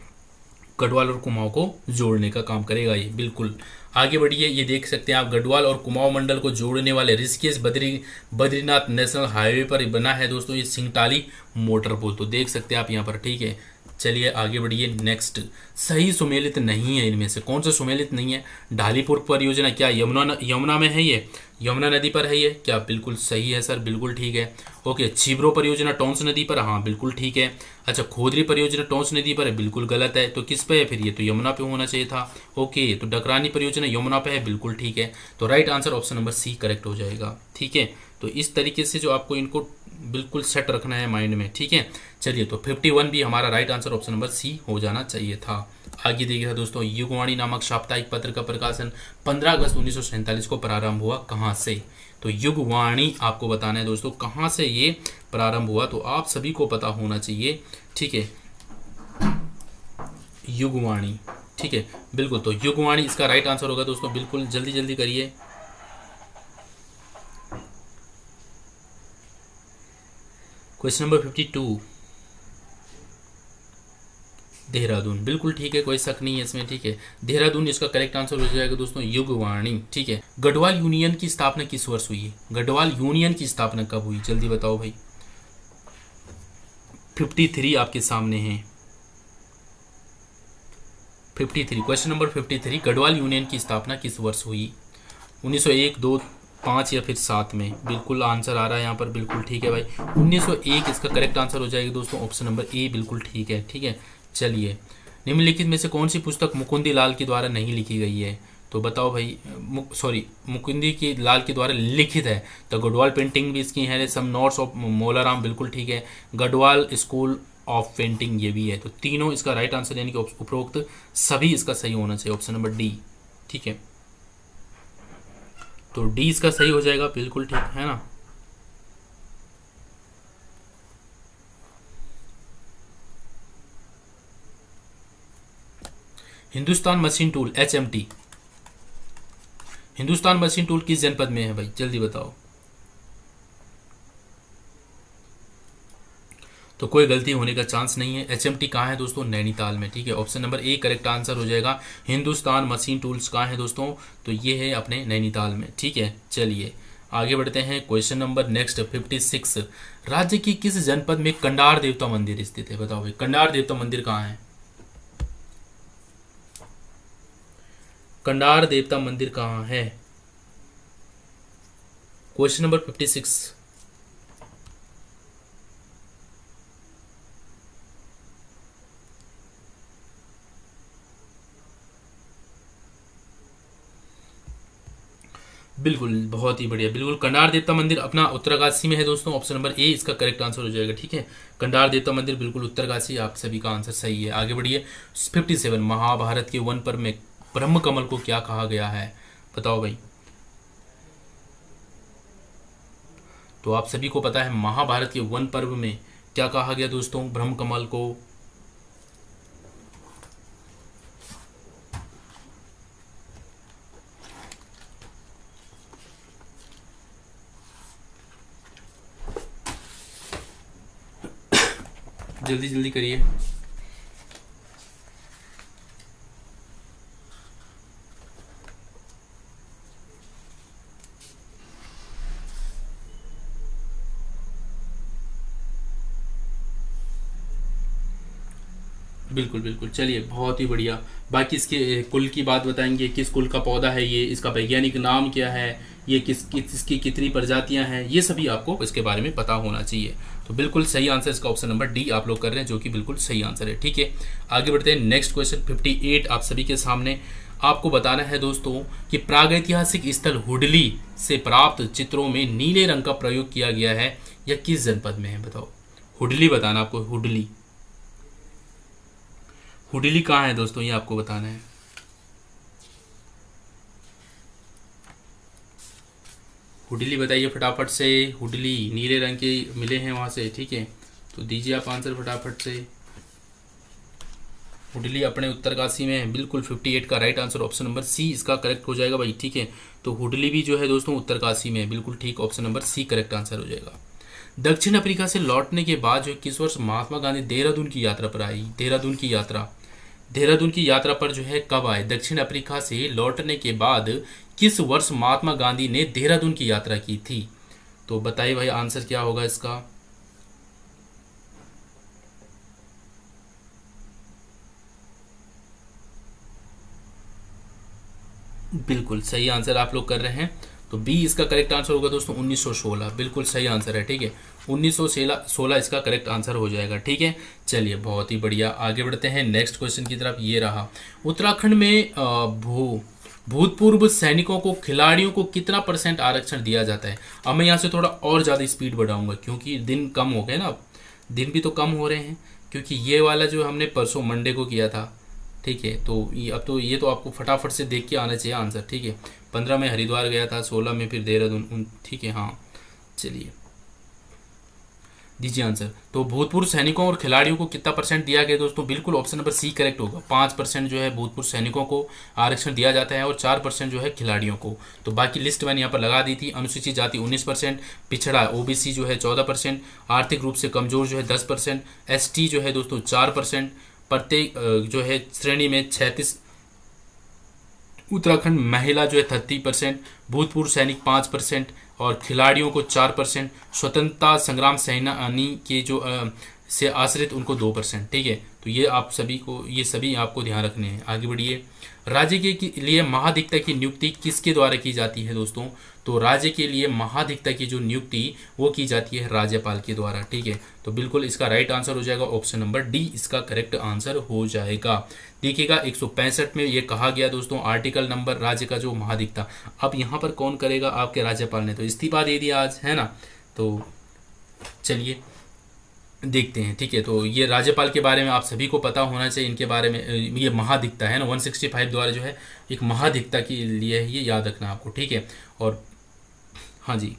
गढ़वाल और कुमाऊं को जोड़ने का काम करेगा ये, बिल्कुल। आगे बढ़िए, ये देख सकते हैं आप, गढ़वाल और कुमाऊं मंडल को जोड़ने वाले ऋषिकेश बद्रीनाथ नेशनल हाईवे पर बना है दोस्तों ये सिंगताली मोटर पुल, तो देख सकते हैं आप यहाँ पर, ठीक है। चलिए आगे बढ़िए। नेक्स्ट, सही सुमेलित नहीं है इनमें से, कौन सा सुमेलित नहीं है। ढालीपुर परियोजना क्या यमुना में है ये, यमुना नदी पर है ये क्या, बिल्कुल सही है सर, बिल्कुल ठीक है। ओके, छिब्रो परियोजना टोंस नदी पर, हाँ बिल्कुल ठीक है। अच्छा, खोदरी परियोजना टोंस नदी पर है, बिल्कुल गलत है, तो किस पे है फिर, ये तो यमुना पे होना चाहिए था। ओके, तो डकरानी परियोजना यमुना पे है, बिल्कुल ठीक है। तो right answer option number C correct हो जाएगा, ठीक है। तो इस तरीके से जो आपको इनको बिल्कुल सेट रखना है माइंड में, ठीक है। चलिए, तो 51 भी हमारा right answer option number C हो जाना चाहिए था। आगे देखिए दोस्तों, युगवाणी नामक साप्ताहिक पत्र का प्रकाशन 15 अगस्त 1947 को प्रारंभ हुआ, कहाँ से। तो युगवाणी आपको बताना है दोस्तों कहाँ से ये प्रारंभ हुआ, तो आप सभी को पता होना चाहिए, ठीक है। युगवाणी, ठीक है, बिल्कुल। तो युगवाणी इसका राइट आंसर होगा दोस्तों, बिल्कुल जल्दी जल्दी करिए। क्वेश्चन नंबर 52 देहरादून, बिल्कुल ठीक है, कोई शक नहीं है इसमें, ठीक है। देहरादून इसका करेक्ट आंसर हो जाएगा दोस्तों, युगवाणी, ठीक है। गढ़वाल यूनियन की स्थापना किस वर्ष हुई है, गढ़वाल यूनियन की स्थापना कब हुई, जल्दी बताओ भाई। 53 आपके सामने है, 53, क्वेश्चन नंबर 53, गढ़वाल यूनियन की स्थापना किस वर्ष हुई। 1901, 2, 5 या फिर 7 में, बिल्कुल आंसर आ रहा है यहाँ पर, बिल्कुल ठीक है भाई। 1901 इसका करेक्ट आंसर हो जाएगा दोस्तों, ऑप्शन नंबर ए बिल्कुल ठीक है, ठीक है। चलिए, निम्नलिखित में से कौन सी पुस्तक मुकुंदी लाल के द्वारा नहीं लिखी गई है, तो बताओ भाई। मुकुंदी की लाल के द्वारा लिखित है, तो गढ़वाल पेंटिंग भी इसकी है, सम नोट्स ऑफ मोलाराम, बिल्कुल ठीक है। गढ़वाल स्कूल ऑफ पेंटिंग ये भी है, तो तीनों इसका राइट आंसर, यानी कि उपरोक्त सभी इसका सही होना चाहिए, ऑप्शन नंबर डी, ठीक है। तो डी इसका सही हो जाएगा, बिल्कुल ठीक है ना। Hindustan machine tool HMT, Hindustan machine tool किस जनपद में है भाई, जल्दी बताओ। तो कोई गलती होने का चांस नहीं है। HMT कहाँ है दोस्तों, नैनीताल में, ठीक है। Option number A correct answer हो जाएगा। हिंदुस्तान मशीन टूल्स कहाँ है दोस्तों, तो ये है अपने नैनीताल में, ठीक है। चलिए आगे बढ़ते हैं। क्वेश्चन नंबर नेक्स्ट 56, राज्य की किस जनपद में कंडार देवता मंदिर स्थित है, बताओ भाई। कंडार देवता मंदिर कहाँ है, कंडार देवता मंदिर कहाँ है। क्वेश्चन नंबर 56, बिल्कुल बहुत ही बढ़िया, बिल्कुल। कंडार देवता मंदिर अपना उत्तरकाशी में है दोस्तों, ऑप्शन नंबर ए इसका करेक्ट आंसर हो जाएगा, ठीक है। कंडार देवता मंदिर बिल्कुल उत्तरकाशी, आप सभी का आंसर सही है। आगे बढ़िए। 57, महाभारत के वन पर्व में ब्रह्म कमल को क्या कहा गया है, बताओ भाई। तो आप सभी को पता है महाभारत के वन पर्व में क्या कहा गया दोस्तों, ब्रह्म कमल को। जल्दी जल्दी करिए। बिल्कुल बिल्कुल, चलिए बहुत ही बढ़िया। बाकी इसके कुल की बात बताएंगे, किस कुल का पौधा है ये, इसका वैज्ञानिक नाम क्या है, ये इसकी कितनी प्रजातियां हैं, ये सभी आपको इसके बारे में पता होना चाहिए। तो बिल्कुल सही आंसर इसका ऑप्शन नंबर डी आप लोग कर रहे हैं, जो कि बिल्कुल सही आंसर है। ठीक है, आगे बढ़ते हैं। नेक्स्ट क्वेश्चन 58 आप सभी के सामने। आपको बताना है दोस्तों कि प्रागैतिहासिक स्थल हुडली से प्राप्त चित्रों में नीले रंग का प्रयोग किया गया है, या किस जनपद में है, बताओ। हुडली बताना आपको, हुडली। हुडली कहाँ है दोस्तों, ये आपको बताना है। हुडली बताइए फटाफट से। हुडली नीले रंग के मिले हैं वहां से, ठीक है, तो दीजिए आप आंसर फटाफट से। हुडली अपने उत्तरकाशी में है, बिल्कुल 58 का right answer option number C इसका करेक्ट हो जाएगा भाई। ठीक है, तो हुडली भी जो है दोस्तों उत्तरकाशी में है, बिल्कुल ठीक, option number C correct answer हो जाएगा। दक्षिण अफ्रीका से लौटने के बाद जो किस वर्ष महात्मा गांधी देहरादून की यात्रा पर आई। देहरादून की यात्रा पर जो है कब आए। दक्षिण अफ्रीका से लौटने के बाद किस वर्ष महात्मा गांधी ने देहरादून की यात्रा की थी। तो बताइए भाई आंसर क्या होगा इसका। बिल्कुल सही आंसर आप लोग कर रहे हैं, तो बी इसका करेक्ट आंसर होगा दोस्तों 1916, बिल्कुल सही आंसर है। ठीक है, 1916 इसका करेक्ट आंसर हो जाएगा। ठीक है, चलिए बहुत ही बढ़िया, आगे बढ़ते हैं नेक्स्ट क्वेश्चन की तरफ। ये रहा, उत्तराखंड में भूतपूर्व सैनिकों को, खिलाड़ियों को कितना % आरक्षण दिया जाता है। अब मैं यहाँ से थोड़ा और ज़्यादा स्पीड बढ़ाऊंगा, क्योंकि दिन कम हो गए ना, अब दिन भी तो कम हो रहे हैं, क्योंकि ये वाला जो हमने परसों मंडे को किया था। ठीक है, तो अब तो ये तो आपको फटाफट से देख के आना चाहिए आंसर। ठीक है, 15 में हरिद्वार गया था, 16 में फिर देहरादून। ठीक है, हाँ चलिए दीजिए आंसर। तो भूतपूर्व सैनिकों और खिलाड़ियों को कितना % दिया गया दोस्तों, बिल्कुल ऑप्शन नंबर सी करेक्ट होगा। 5% जो है भूतपूर्व सैनिकों को आरक्षण दिया जाता है, और 4% जो है खिलाड़ियों को। तो बाकी लिस्ट मैंने यहाँ पर लगा दी थी। अनुसूचित जाति 19%, पिछड़ा ओबीसी जो है 14%, आर्थिक रूप से कमजोर जो है 10%, एसटी जो है दोस्तों 4%, प्रत्येक जो है श्रेणी में 36, उत्तराखंड महिला जो है 30%, भूतपूर्व सैनिक 5%, और खिलाड़ियों को 4%, स्वतंत्रता संग्राम सेनानी के जो से आश्रित उनको 2%। ठीक है, तो ये आप सभी को, ये सभी आपको ध्यान रखने हैं। आगे बढ़िए। राज्य के लिए महाधिवक्ता की नियुक्ति किसके द्वारा की जाती है दोस्तों। तो राज्य के लिए महाधिवक्ता की जो नियुक्ति वो की जाती है राज्यपाल के द्वारा। ठीक है, तो बिल्कुल इसका राइट आंसर हो जाएगा ऑप्शन नंबर डी इसका करेक्ट आंसर हो जाएगा। देखिएगा 165 में ये कहा गया दोस्तों, आर्टिकल नंबर राज्य का जो महाधिवक्ता। अब यहाँ पर कौन करेगा, आपके राज्यपाल ने तो इस्तीफा दे दिया आज, है ना। तो चलिए देखते हैं। ठीक है, तो ये राज्यपाल के बारे में आप सभी को पता होना चाहिए, इनके बारे में। ये महाधिवक्ता है ना, 165 द्वारा जो है एक महाधिवक्ता के लिए है, ये याद रखना आपको। ठीक है, और हाँ जी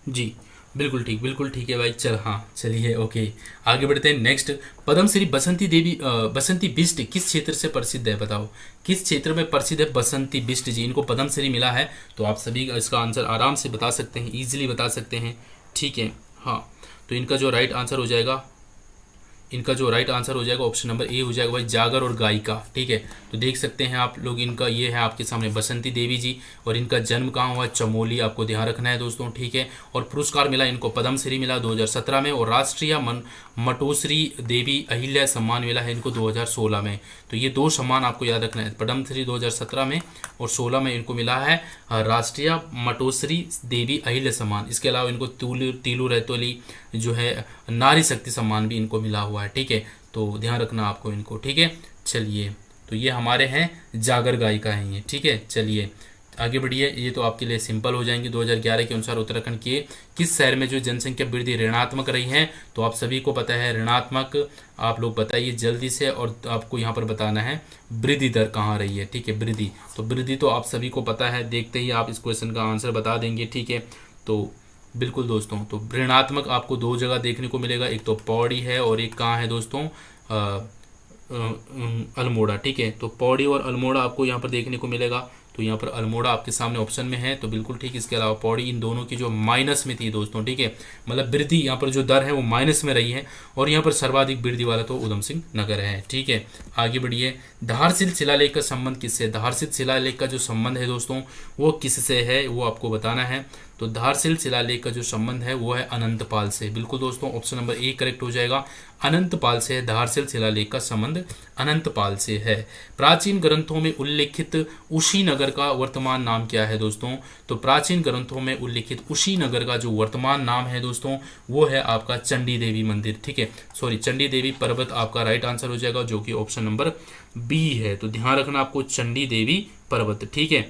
जी, बिल्कुल ठीक है भाई। चल हाँ चलिए ओके, आगे बढ़ते हैं नेक्स्ट। पद्मश्री बसंती देवी बसंती बिष्ट किस क्षेत्र से प्रसिद्ध है, बताओ किस क्षेत्र में प्रसिद्ध है बसंती बिष्ट जी। इनको पद्मश्री मिला है, तो आप सभी इसका आंसर आराम से बता सकते हैं, इजीली बता सकते हैं। ठीक है, हाँ तो इनका जो राइट आंसर हो जाएगा, ऑप्शन नंबर ए हो जाएगा भाई, जागर और गायिका। ठीक है, तो देख सकते हैं आप लोग, इनका ये है आपके सामने बसंती देवी जी, और इनका जन्म कहाँ हुआ, चमोली, आपको ध्यान रखना है दोस्तों। ठीक है, और पुरस्कार मिला इनको, पद्मश्री मिला 2017 में, और राष्ट्रीय मटोश्री देवी अहिल्या सम्मान मिला है इनको 2016 में। तो ये 2 सम्मान आपको याद रखना है, पद्मश्री 2017 में, और 16 में इनको मिला है राष्ट्रीय मटोश्री देवी अहिल्या सम्मान। इसके अलावा इनको तीलू रैतोली जो है नारी शक्ति सम्मान भी इनको मिला हुआ है। ठीक है, तो ध्यान रखना आपको इनको। ठीक है, चलिए तो ये हमारे हैं जागर गायिका हैं ये। ठीक है, चलिए आगे बढ़िए। ये तो आपके लिए सिंपल हो जाएंगे। 2011 के अनुसार उत्तराखंड के किस शहर में जो जनसंख्या वृद्धि ऋणात्मक रही है, तो आप सभी को पता है ऋणात्मक, आप लोग बताइए जल्दी से, और आपको यहाँ पर बताना है वृद्धि दर कहाँ रही है। ठीक है, वृद्धि, तो वृद्धि तो आप सभी को पता है, देखते ही आप इस क्वेश्चन का आंसर बता देंगे। ठीक है, तो बिल्कुल दोस्तों, तो ऋणात्मक आपको दो जगह देखने को मिलेगा, एक तो पौड़ी है और एक कहाँ है दोस्तों, अल्मोड़ा। ठीक है, तो पौड़ी और अल्मोड़ा आपको यहाँ पर देखने को मिलेगा। तो यहाँ पर अल्मोड़ा आपके सामने ऑप्शन में है, तो बिल्कुल ठीक। इसके अलावा पौड़ी, इन दोनों की जो माइनस में थी दोस्तों, ठीक है, मतलब वृद्धि यहाँ पर जो दर है वो माइनस में रही है, और यहाँ पर सर्वाधिक वृद्धि वाला तो उधम सिंह नगर है। ठीक है, आगे बढ़िए। धारशिल शिलालेख का संबंध किससे? धारशिल शिलालेख का जो संबंध है दोस्तों वो किससे है, वो आपको बताना है। तो धारशिल शिलालेख का जो संबंध है वो है अनंतपाल से। बिल्कुल दोस्तों, ऑप्शन नंबर ए करेक्ट हो जाएगा। अनंतपाल से धारशिल शिलालेख का संबंध अनंतपाल से है। प्राचीन ग्रंथों में उल्लिखित उशी नगर का वर्तमान नाम क्या है दोस्तों? तो प्राचीन ग्रंथों में उल्लिखित उशी नगर का जो वर्तमान नाम है दोस्तों वो है आपका चंडी देवी मंदिर। ठीक है, सॉरी, चंडी देवी पर्वत आपका राइट आंसर हो जाएगा, जो कि ऑप्शन नंबर बी है। तो ध्यान रखना आपको, चंडी देवी पर्वत। ठीक है,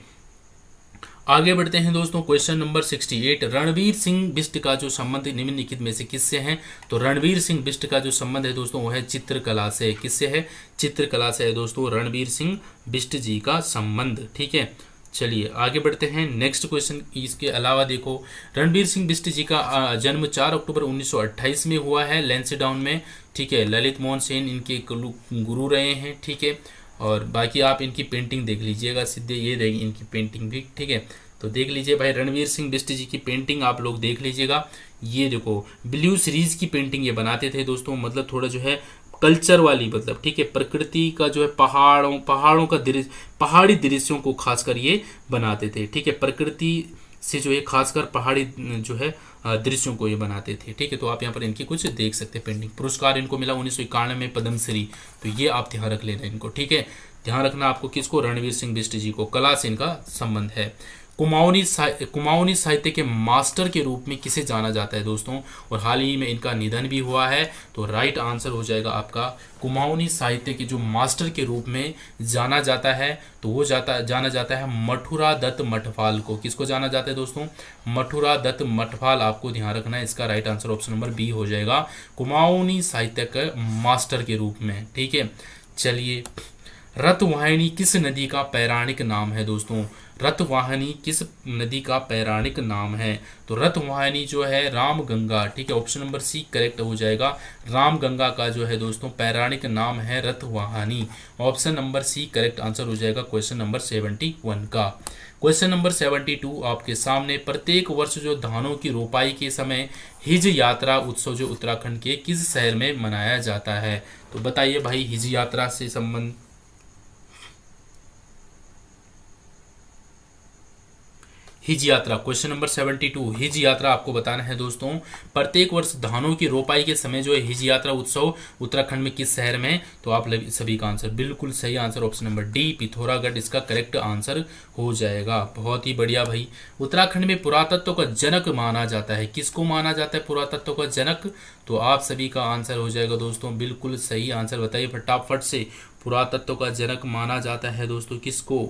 आगे बढ़ते हैं दोस्तों। क्वेश्चन नंबर 68, रणवीर सिंह बिष्ट का जो संबंध निम्नलिखित में से किससे है? तो रणवीर सिंह बिष्ट का जो संबंध है दोस्तों वो है चित्रकला से। किससे है? चित्रकला से है दोस्तों रणवीर सिंह बिष्ट जी का संबंध। ठीक है, चलिए आगे बढ़ते हैं। नेक्स्ट क्वेश्चन, इसके अलावा देखो, रणवीर सिंह बिष्ट जी का जन्म 4 अक्टूबर 1928 में हुआ है लैंसडाउन में। ठीक है, ललित मोहन सेन इनके गुरु रहे हैं। ठीक है, और बाकी आप इनकी पेंटिंग देख लीजिएगा, सीधे ये रहेगी इनकी पेंटिंग भी। ठीक है, तो देख लीजिए भाई, रणवीर सिंह बिष्ट जी की पेंटिंग आप लोग देख लीजिएगा। ये देखो, ब्लू सीरीज की पेंटिंग ये बनाते थे दोस्तों, मतलब थोड़ा जो है कल्चर वाली, मतलब ठीक है, प्रकृति का जो है पहाड़ों का दृश्य, पहाड़ी दृश्यों को खासकर ये बनाते थे। ठीक है, प्रकृति से जो है खासकर पहाड़ी जो है दृश्यों को ये बनाते थे। ठीक है, तो आप यहाँ पर इनकी कुछ देख सकते हैं पेंटिंग। पुरस्कार इनको मिला 1991 में पद्मश्री, तो ये आप ध्यान रख लेना इनको। ठीक है, ध्यान रखना आपको किसको? रणवीर सिंह बिष्ट जी को। कला से इनका संबंध है। कुमाऊनी साहित्य के मास्टर के रूप में किसे जाना जाता है दोस्तों? और हाल ही में इनका निधन भी हुआ है, तो राइट आंसर हो जाएगा आपका कुमाऊनी साहित्य के जो मास्टर के रूप में जाना जाता है, तो वो जाना जाता है मथुरा दत्त मठपाल को। किसको जाना जाता है दोस्तों? मथुरा दत्त मठपाल। आपको ध्यान रखना है, इसका right answer option number B हो जाएगा, कुमाऊनी साहित्य के मास्टर के रूप में। ठीक है, चलिए, रतवाहिनी किस नदी का पौराणिक नाम है दोस्तों? रतवाहिनी किस नदी का पौराणिक नाम है? तो रतवाहिनी जो है रामगंगा। ठीक है, ऑप्शन नंबर सी करेक्ट हो जाएगा। रामगंगा का जो है दोस्तों पौराणिक नाम है Ratwahini. Option number C correct answer हो जाएगा क्वेश्चन नंबर 71 का। क्वेश्चन नंबर 72 आपके सामने, प्रत्येक वर्ष जो धानों की रोपाई के समय हिज यात्रा उत्सव जो उत्तराखंड के किस शहर में मनाया जाता है? तो बताइए भाई, हिज यात्रा से संबंध, हिज यात्रा, क्वेश्चन नंबर 72 हिज यात्रा आपको बताना है दोस्तों। प्रत्येक वर्ष धानों की रोपाई के समय जो है हिज यात्रा उत्सव उत्तराखंड में किस शहर में? तो आप सभी का आंसर बिल्कुल सही answer option number D Pithoragarh इसका करेक्ट आंसर हो जाएगा। बहुत ही बढ़िया भाई। उत्तराखंड में पुरातत्व का जनक माना जाता है, किसको माना जाता है पुरातत्व का जनक? तो आप सभी का आंसर हो जाएगा दोस्तों बिल्कुल सही आंसर। बताइए फटाफट से, पुरातत्व का जनक माना जाता है दोस्तों किसको?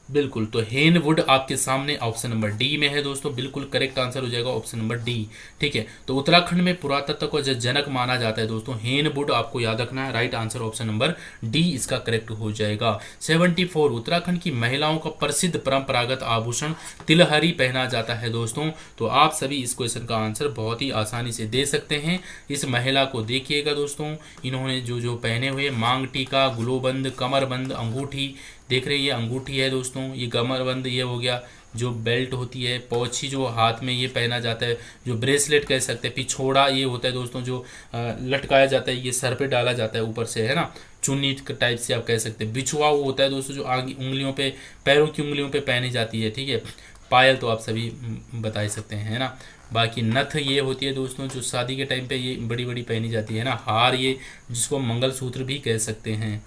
बिल्कुल, तो हेनवुड आपके सामने ऑप्शन नंबर डी में है दोस्तों, बिल्कुल करेक्ट आंसर हो जाएगा ऑप्शन नंबर डी। ठीक है, तो उत्तराखंड में पुरातत्व को जो जनक माना जाता है दोस्तों हेनवुड, आपको याद रखना है, right answer option number D इसका करेक्ट हो जाएगा। 74 उत्तराखंड की महिलाओं का प्रसिद्ध परंपरागत आभूषण तिलहरी पहना जाता है दोस्तों। तो आप सभी इस क्वेश्चन का आंसर बहुत ही आसानी से दे सकते हैं। इस महिला को देखिएगा दोस्तों, इन्होंने जो जो पहने हुए मांग टीका, गुलोबंद, कमरबंद, अंगूठी, देख रहे हैं ये अंगूठी है दोस्तों, ये कमरबंद ये हो गया, जो बेल्ट होती है, पौछी जो हाथ में ये पहना जाता है, जो ब्रेसलेट कह सकते हैं, पिछोड़ा ये होता है दोस्तों जो लटकाया जाता है, ये सर पे डाला जाता है ऊपर से, है ना, चुन्नी टाइप से आप कह सकते हैं। बिछुआ वो होता है दोस्तों जो आगे उंगलियों पे, पैरों की उंगलियों पे पहनी जाती है। ठीक है, पायल तो आप सभी बता सकते हैं, है ना। बाकी नथ ये होती है दोस्तों जो शादी के टाइम पे ये बड़ी बड़ी पहनी जाती है ना। हार ये जिसको मंगलसूत्र भी कह सकते हैं।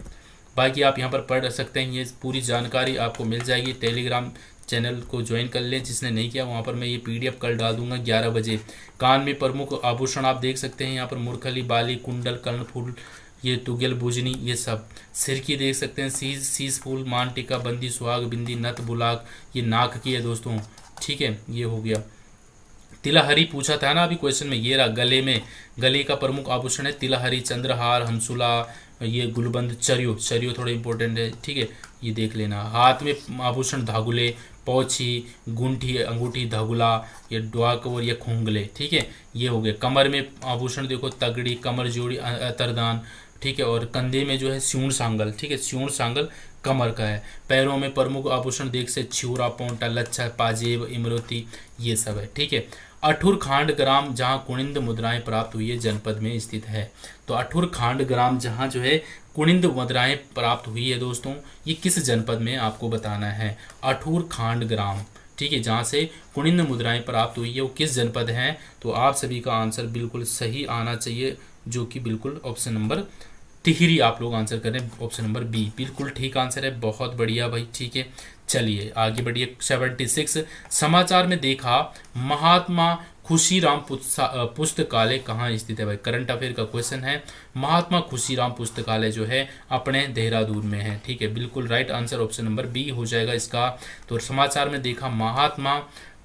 बाकी आप यहाँ पर पढ़ सकते हैं, ये पूरी जानकारी आपको मिल जाएगी। टेलीग्राम चैनल को ज्वाइन कर लें जिसने नहीं किया, वहाँ पर मैं ये PDF कल डाल दूंगा 11 बजे। कान में प्रमुख आभूषण आप देख सकते हैं यहाँ पर, मुरखली, बाली, कुंडल, कर्णफूल, ये तुगल, बुजनी, ये सब। सिर की देख सकते हैं, शीश फूल, मान टीका, बंदी, सुहाग, बिंदी, नथ, बुलाक, ये नाक की है दोस्तों। ठीक है, ये हो गया। तिलहरी पूछा था ना अभी क्वेश्चन में, ये रहा गले में, गले का प्रमुख आभूषण है तिलहरी, चंद्रहार, हंसुला, ये गुलबंद, चरियो थोड़ा इंपॉर्टेंट है। ठीक है, ये देख लेना। हाथ में आभूषण धागुले, पौछी, गुंठी, अंगूठी, धगुला, या डुआकवर या खोंगले, ठीक है, ये हो गए। कमर में आभूषण देखो तगड़ी, कमर जोड़ी, अतरदान, ठीक है, और कंधे में जो है स्यूण सांगल, ठीक है, स्यूण सांगल कमर का है। पैरों में प्रमुख आभूषण देख से छिउरा, पोंटा, लच्छा, पाजेब, इमरती, ये सब है, ठीक है। अठुर खांड ग्राम जहाँ कुनिंद मुद्राएं प्राप्त हुई है जनपद में स्थित है। तो अठुर खांड ग्राम जहाँ जो है कुनिंद मुद्राएं प्राप्त हुई है दोस्तों, ये किस जनपद में आपको बताना है। अठूर खांड ग्राम, ठीक है, जहाँ से कुनिंद मुद्राएं प्राप्त हुई है वो किस जनपद है। तो आप सभी का आंसर बिल्कुल सही आना चाहिए, जो कि बिल्कुल ऑप्शन नंबर टिहरी आप लोग आंसर करें, ऑप्शन नंबर बी बिल्कुल ठीक आंसर है। बहुत बढ़िया भाई, ठीक है। चलिए आगे बढ़िए। 76 समाचार में देखा महात्मा खुशीराम पुस्तकालय कहाँ स्थित है भाई। करंट अफेयर का क्वेश्चन है। महात्मा खुशीराम पुस्तकालय जो है अपने देहरादून में है, ठीक है, बिल्कुल right answer option number B हो जाएगा इसका। तो समाचार में देखा महात्मा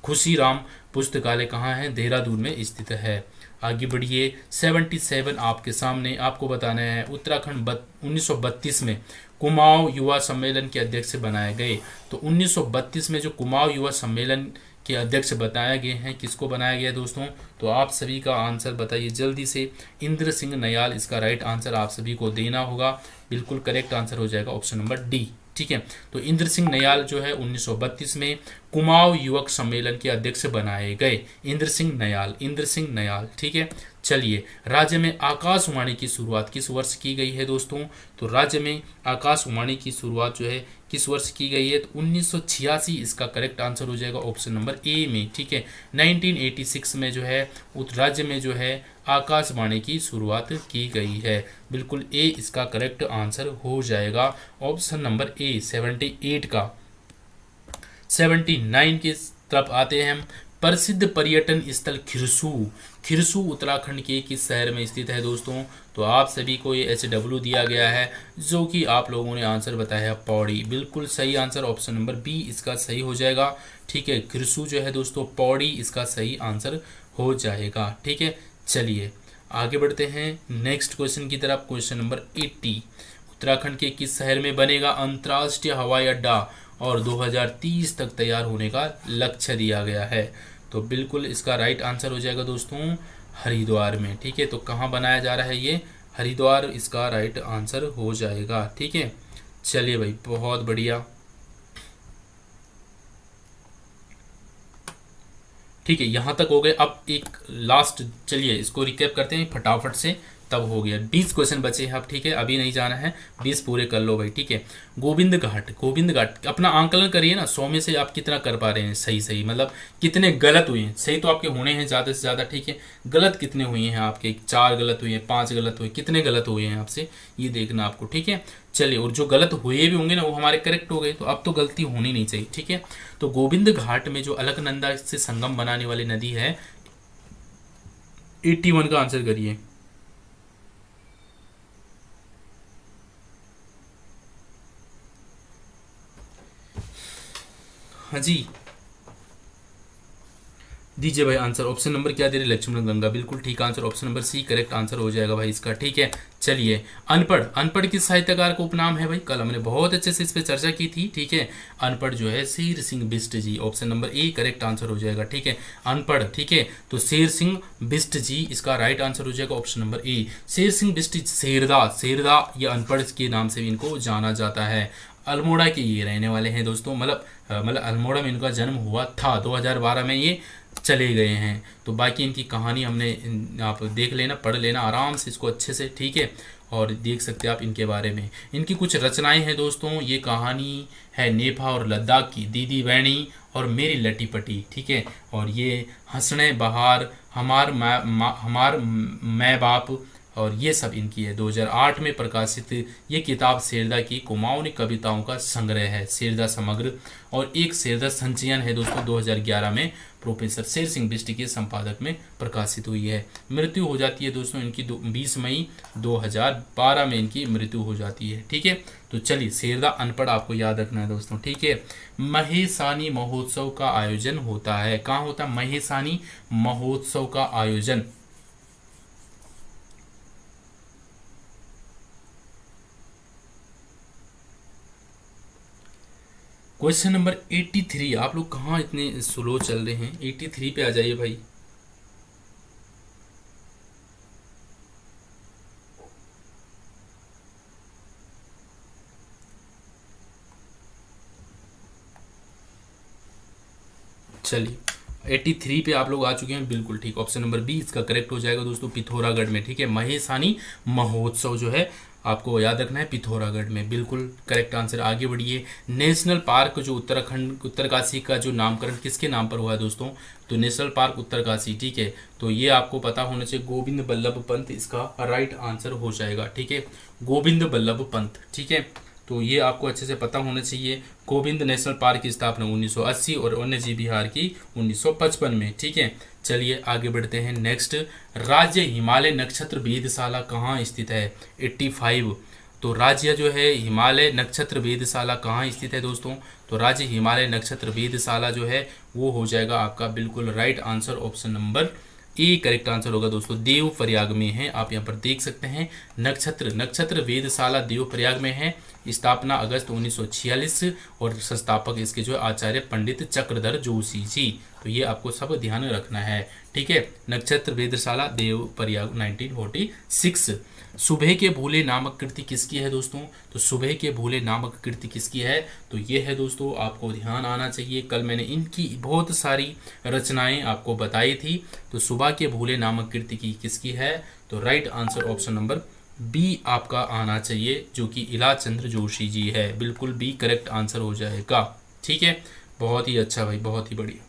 खुशीराम पुस्तकालय कहाँ है, देहरादून में स्थित है। आगे बढ़िए। 77 आपके सामने, आपको बताना है उत्तराखंड 1932 में कुमाऊं युवा सम्मेलन के अध्यक्ष बनाए गए। तो 1932 में जो कुमाऊं युवा सम्मेलन के अध्यक्ष बताया गए हैं, किसको बनाया गया दोस्तों। तो आप सभी का आंसर बताइए जल्दी से। इंद्र सिंह नयाल इसका राइट आंसर आप सभी को देना होगा। बिल्कुल करेक्ट आंसर हो जाएगा ऑप्शन नंबर डी, ठीक है। तो इंद्र सिंह नयाल जो है 1932 में कुमाऊं युवक सम्मेलन के अध्यक्ष बनाए गए। इंद्र सिंह नयाल, ठीक है। चलिए, राज्य में आकाशवाणी की शुरुआत किस वर्ष की गई है दोस्तों। तो राज्य में आकाशवाणी की शुरुआत जो है किस वर्ष की गई है। तो 1986 इसका करेक्ट आंसर हो जाएगा ऑप्शन नंबर ए में, ठीक है। 1986 में जो है राज्य में जो है आकाशवाणी की शुरुआत की गई है। बिल्कुल ए इसका करेक्ट आंसर हो जाएगा ऑप्शन नंबर ए 78 का। 79 की तरफ आते हैं हम। प्रसिद्ध पर्यटन स्थल खिरसू उत्तराखंड के किस शहर में स्थित है दोस्तों। तो आप सभी को ये HW दिया गया है, जो कि आप लोगों ने आंसर बताया पौड़ी। बिल्कुल सही आंसर ऑप्शन नंबर बी इसका सही हो जाएगा, ठीक है। खिरसू जो है दोस्तों पौड़ी इसका सही आंसर हो जाएगा, ठीक है। चलिए आगे बढ़ते हैं नेक्स्ट क्वेश्चन की तरफ। क्वेश्चन नंबर 80, उत्तराखंड के किस शहर में बनेगा अंतर्राष्ट्रीय हवाई अड्डा और 2030 तक तैयार होने का लक्ष्य दिया गया है। तो बिल्कुल इसका राइट आंसर हो जाएगा दोस्तों हरिद्वार में, ठीक है। तो कहाँ बनाया जा रहा है ये, हरिद्वार इसका राइट आंसर हो जाएगा, ठीक है। चलिए भाई बहुत बढ़िया, ठीक है, यहाँ तक हो गए। अब एक लास्ट, चलिए इसको रिकैप करते हैं फटाफट से, तब हो गया। 20 क्वेश्चन बचे हैं अब, ठीक है, अभी नहीं जाना है, 20 पूरे कर लो भाई, ठीक है। गोविंद घाट अपना आंकलन करिए ना, 100 में से आप कितना कर पा रहे हैं सही, मतलब कितने गलत हुए हैं। सही तो आपके होने हैं ज़्यादा से ज़्यादा, ठीक है। गलत कितने हुए हैं आपके, 4 गलत हुए हैं, 5 गलत हुए, कितने गलत हुए हैं आपसे ये देखना आपको, ठीक है। चलिए, और जो गलत हुए भी होंगे ना वो हमारे करेक्ट हो गए, तो अब तो गलती होनी नहीं चाहिए, ठीक है। तो गोविंद घाट में जो अलकनंदा से संगम बनाने वाली नदी है, 81 का आंसर करिए। हाँ जी, दीजिए भाई आंसर। ऑप्शन नंबर क्या दे रहे, लक्ष्मण गंगा, बिल्कुल ठीक answer option number C correct answer हो जाएगा भाई इसका, ठीक है। चलिए, अनपढ़ किस साहित्यकार का उपनाम है भाई। कल हमने बहुत अच्छे से इस पर चर्चा की थी, ठीक है। अनपढ़ जो है Sher Singh Bisht ji, option number A correct answer हो जाएगा, ठीक है। अनपढ़, ठीक है, तो शेर सिंह बिष्ट जी इसका राइट आंसर हो जाएगा ऑप्शन नंबर ए। शेर सिंह बिष्ट शेरदा ये अनपढ़ के नाम से भी इनको जाना जाता है। अल्मोड़ा के ये रहने वाले हैं दोस्तों, मतलब अल्मोड़ा में इनका जन्म हुआ था, 2012 में ये चले गए हैं। तो बाकी इनकी कहानी हमने, आप देख लेना, पढ़ लेना आराम से इसको अच्छे से, ठीक है। और देख सकते हैं आप इनके बारे में। इनकी कुछ रचनाएं हैं दोस्तों, ये कहानी है नेपा और लद्दाख की, दीदी बैणी और मेरी लटी पटी, ठीक है। और ये हंसने बहार, हमार मैं बाप, और ये सब इनकी है। 2008 में प्रकाशित ये किताब शेरदा की कुमाऊनी कविताओं का संग्रह है, शेरदा समग्र। और एक शेरदा संचयन है दोस्तों, 2011 में प्रोफेसर शेर सिंह बिष्ट के संपादक में प्रकाशित हुई है। मृत्यु हो जाती है दोस्तों इनकी 20 मई 2012 में इनकी मृत्यु हो जाती है, ठीक है। तो चलिए, शेरदा अनपढ़ आपको याद रखना है दोस्तों, ठीक है। महेशानी महोत्सव का आयोजन होता है, कहाँ होता है महेशानी महोत्सव का आयोजन। Question number 83। आप लोग कहाँ इतने स्लो चल रहे हैं, 83 पे आ जाइए भाई। चलिए 83 पे आप लोग आ चुके हैं, बिल्कुल ठीक। ऑप्शन नंबर बी इसका करेक्ट हो जाएगा दोस्तों, पिथौरागढ़ में। ठीक है, महेशानी महोत्सव जो है आपको याद रखना है पिथौरागढ़ में, बिल्कुल करेक्ट आंसर। आगे बढ़िए। नेशनल पार्क जो उत्तराखंड उत्तरकाशी का जो नामकरण किसके नाम पर हुआ है दोस्तों, तो नेशनल पार्क उत्तरकाशी। ठीक है, तो ये आपको पता होना चाहिए, गोविंद बल्लभ पंत इसका राइट आंसर हो जाएगा। ठीक है, गोविंद बल्लभ पंत। ठीक है, तो ये आपको अच्छे से पता होना चाहिए। गोविंद नेशनल पार्क की स्थापना 1980 और वन्यजीव विहार की 1955 में। ठीक है, चलिए आगे बढ़ते हैं। नेक्स्ट, राज्य हिमालय नक्षत्र वेधशाला कहाँ स्थित है, 85। तो राज्य जो है हिमालय नक्षत्र वेधशाला कहाँ स्थित है दोस्तों, तो राज्य हिमालय नक्षत्र वेधशाला जो है वो हो जाएगा आपका बिल्कुल right answer, option number A correct answer होगा दोस्तों। देव प्रयाग में है, आप यहाँ पर देख सकते हैं। नक्षत्र वेधशाला देव प्रयाग में है। स्थापना अगस्त 1946 और संस्थापक इसके जो आचार्य पंडित चक्रधर जोशी जी। तो ये आपको सब ध्यान रखना है। ठीक है, नक्षत्र वेधशाला देव प्रयाग 1946। सुबह के भूले नामक कृति किसकी है दोस्तों, तो सुबह के भूले नामक कृति किसकी है, तो ये है दोस्तों, आपको ध्यान आना चाहिए। कल मैंने इनकी बहुत सारी रचनाएं आपको बताई थी। तो सुबह के भूले नामक कृति की किसकी है, तो right answer option number B आपका आना चाहिए, जो कि इलाचंद्र जोशी जी है। बिल्कुल बी करेक्ट आंसर हो जाएगा। ठीक है, बहुत ही अच्छा भाई, बहुत ही बढ़िया।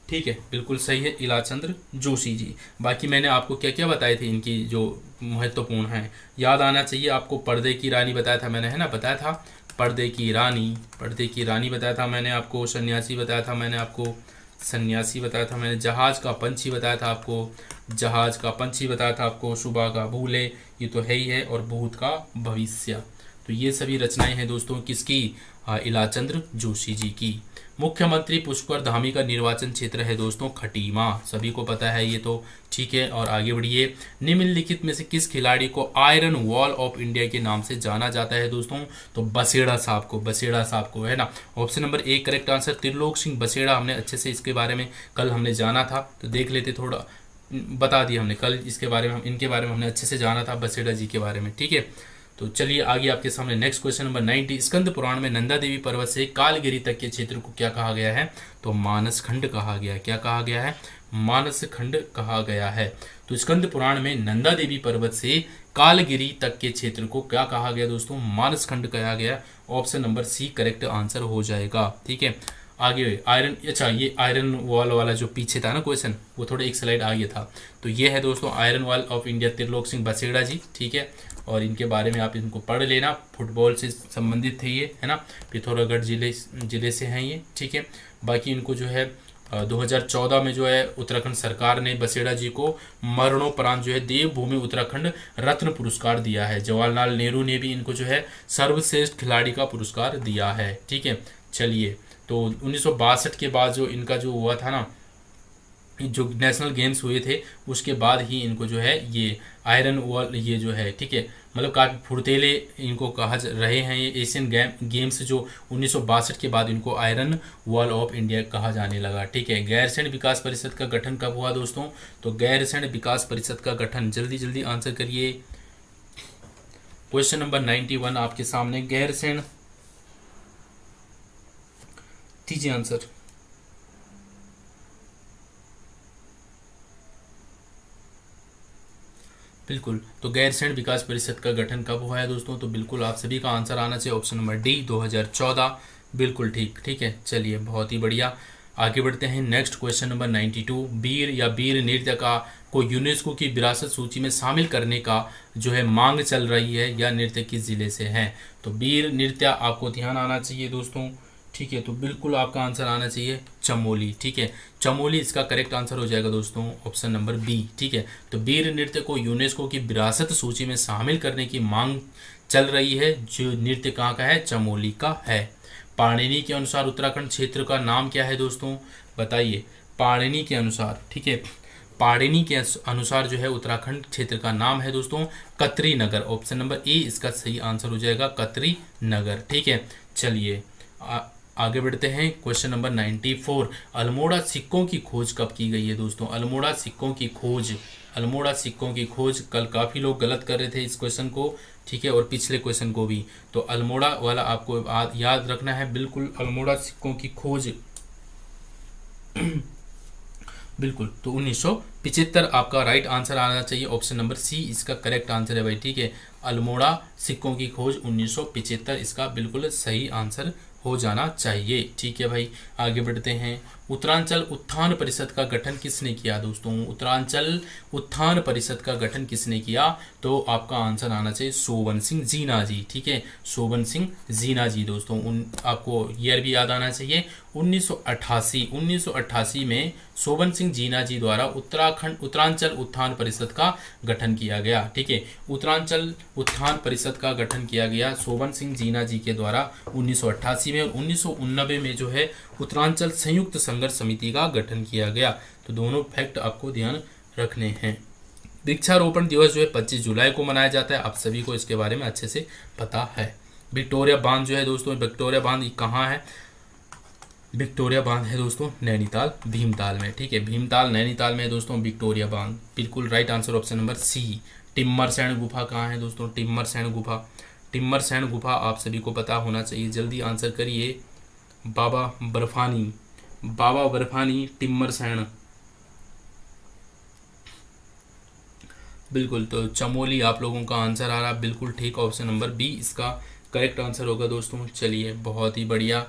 ठीक है, बिल्कुल सही है, इलाचंद्र जोशी जी। बाकी मैंने आपको क्या क्या बताए थे इनकी जो महत्वपूर्ण है, याद आना चाहिए आपको। पर्दे की रानी बताया था मैंने, है ना, बताया था पर्दे की रानी बताया था मैंने आपको। सन्यासी बताया था मैंने आपको, सन्यासी बताया था मैंने। जहाज का पंछी बताया था आपको, जहाज का पंछी बताया था आपको। सुबह का भूले, ये तो है ही है। और भूत का भविष्य। तो ये सभी रचनाएं हैं दोस्तों किसकी, इलाचंद्र जोशी जी की। मुख्यमंत्री पुष्कर धामी का निर्वाचन क्षेत्र है दोस्तों खटीमा, सभी को पता है ये तो। ठीक है, और आगे बढ़िए। निम्नलिखित में से किस खिलाड़ी को आयरन वॉल ऑफ इंडिया के नाम से जाना जाता है दोस्तों, तो बसेड़ा साहब को, है ना। Option number A correct answer, Trilok Singh Baseda. हमने अच्छे से इसके बारे में कल हमने जाना था, तो देख लेते, थोड़ा बता दिया हमने कल इसके बारे में, हम इनके बारे में हमने अच्छे से जाना था, बसेड़ा जी के बारे में। ठीक है, तो चलिए आगे आपके सामने next question number 90। Skanda Purana में नंदा देवी पर्वत से कालगिरी तक के क्षेत्र को क्या कहा गया है, तो मानस खंड कहा गया है। क्या कहा गया है, मानस खंड कहा गया है। तो स्कंद पुराण में नंदा देवी पर्वत से कालगिरी तक के क्षेत्र को क्या कहा गया दोस्तों, मानस खंड कहा गया। Option number C correct answer हो जाएगा। ठीक है, आगे आयरन, अच्छा ये आयरन वॉल वाला जो पीछे था ना क्वेश्चन, वो थोड़ा एक स्लाइड आगे था। तो ये है दोस्तों iron wall of India, Trilok Singh Baseda ji. ठीक है, और इनके बारे में आप इनको पढ़ लेना, फुटबॉल से संबंधित थे ये, है ना, पिथौरागढ़ जिले से हैं ये। ठीक है, बाकी इनको जो है 2014 में जो है उत्तराखंड सरकार ने बसेड़ा जी को मरणोपरांत जो है देवभूमि उत्तराखंड रत्न पुरस्कार दिया है। जवाहरलाल नेहरू ने भी इनको जो है सर्वश्रेष्ठ खिलाड़ी का पुरस्कार दिया है। ठीक है, चलिए, तो 1962 के बाद जो इनका जो हुआ था ना, जो नेशनल गेम्स हुए थे, उसके बाद ही इनको जो है ये आयरन वॉल ये जो है, ठीक है, मतलब काफ़ी फुर्तीले इनको कहा रहे हैं। ये एशियन गेम्स जो 1962 के बाद इनको आयरन वॉल ऑफ इंडिया कहा जाने लगा। ठीक है, गैरसैंण विकास परिषद का गठन कब हुआ दोस्तों, तो गैरसैंण विकास परिषद का गठन, जल्दी जल्दी आंसर करिए। क्वेश्चन नंबर 91 आपके सामने, गैरसैंण, दीजिए आंसर। बिल्कुल, तो गैरसैंण विकास परिषद का गठन कब हुआ है दोस्तों, तो बिल्कुल आप सभी का आंसर आना चाहिए ऑप्शन नंबर डी 2014। बिल्कुल ठीक। ठीक है, चलिए बहुत ही बढ़िया, आगे बढ़ते हैं। Next question number 92। बीर या बीर नृत्य का को यूनेस्को की विरासत सूची में शामिल करने का जो है मांग चल रही है, या नृत्य किस जिले से है, तो बीर नृत्य आपको ध्यान आना चाहिए दोस्तों। ठीक है, तो बिल्कुल आपका आंसर आना चाहिए चमोली। ठीक है, चमोली इसका करेक्ट आंसर हो जाएगा दोस्तों, ऑप्शन नंबर बी। ठीक है, तो बीर नृत्य को यूनेस्को की विरासत सूची में शामिल करने की मांग चल रही है। जो नृत्य कहाँ का है, चमोली का है। पाणिनि के अनुसार उत्तराखंड क्षेत्र का नाम क्या है दोस्तों, बताइए। पाणिनि के अनुसार, ठीक है, पाणिनि के अनुसार जो है उत्तराखंड क्षेत्र का नाम है दोस्तों कतरी नगर। ऑप्शन नंबर ए इसका सही आंसर हो जाएगा, कतरी नगर। ठीक है, चलिए आगे बढ़ते हैं। क्वेश्चन नंबर 94, अल्मोड़ा सिक्कों की खोज कब की गई है दोस्तों? अल्मोड़ा सिक्कों की खोज, अल्मोड़ा सिक्कों की खोज, कल काफ़ी लोग गलत कर रहे थे इस क्वेश्चन को, ठीक है, और पिछले क्वेश्चन को भी। तो अल्मोड़ा वाला आपको याद रखना है बिल्कुल, अल्मोड़ा सिक्कों की खोज बिल्कुल। तो 1975 आपका राइट आंसर आना चाहिए, ऑप्शन नंबर सी इसका करेक्ट आंसर है भाई, ठीक है। अल्मोड़ा सिक्कों की खोज 1975 इसका बिल्कुल सही आंसर हो जाना चाहिए, ठीक है भाई। आगे बढ़ते हैं। उत्तरांचल उत्थान परिषद का गठन किसने किया दोस्तों? उत्तरांचल उत्थान परिषद का गठन किसने किया? तो आपका आंसर आना चाहिए शोभन सिंह जीना जी, ठीक है, शोभन सिंह जीना जी दोस्तों। आपको ईयर भी याद आना चाहिए, 1988 में शोभन सिंह जीना जी द्वारा उत्तरांचल उत्थान परिषद का गठन किया गया, ठीक है। उत्तरांचल उत्थान परिषद का गठन किया गया शोभन सिंह जीना जी के द्वारा 1988 में, और 1989 में जो है उत्तरांचल संयुक्त संघर्ष समिति का गठन किया गया। तो दोनों फैक्ट आपको ध्यान रखने हैं। वृक्षारोपण दिवस जो है 25 जुलाई को मनाया जाता है, आप सभी को इसके बारे में अच्छे से पता है। विक्टोरिया बांध जो है दोस्तों, विक्टोरिया बांध कहाँ है? विक्टोरिया बांध है दोस्तों नैनीताल भीमताल में, ठीक है, भीमताल नैनीताल में है दोस्तों विक्टोरिया बांध, बिल्कुल right answer option number C. Timmarsain गुफा कहाँ है दोस्तों? टिम्मरसैंण गुफा, टिम्मरसैंण गुफा आप सभी को पता होना चाहिए, जल्दी आंसर करिए। बाबा बर्फानी, बाबा बर्फानी टिम्मरसैंण, बिल्कुल। तो चमोली आप लोगों का आंसर आ रहा, बिल्कुल ठीक, ऑप्शन नंबर बी इसका करेक्ट आंसर होगा दोस्तों। चलिए बहुत ही बढ़िया,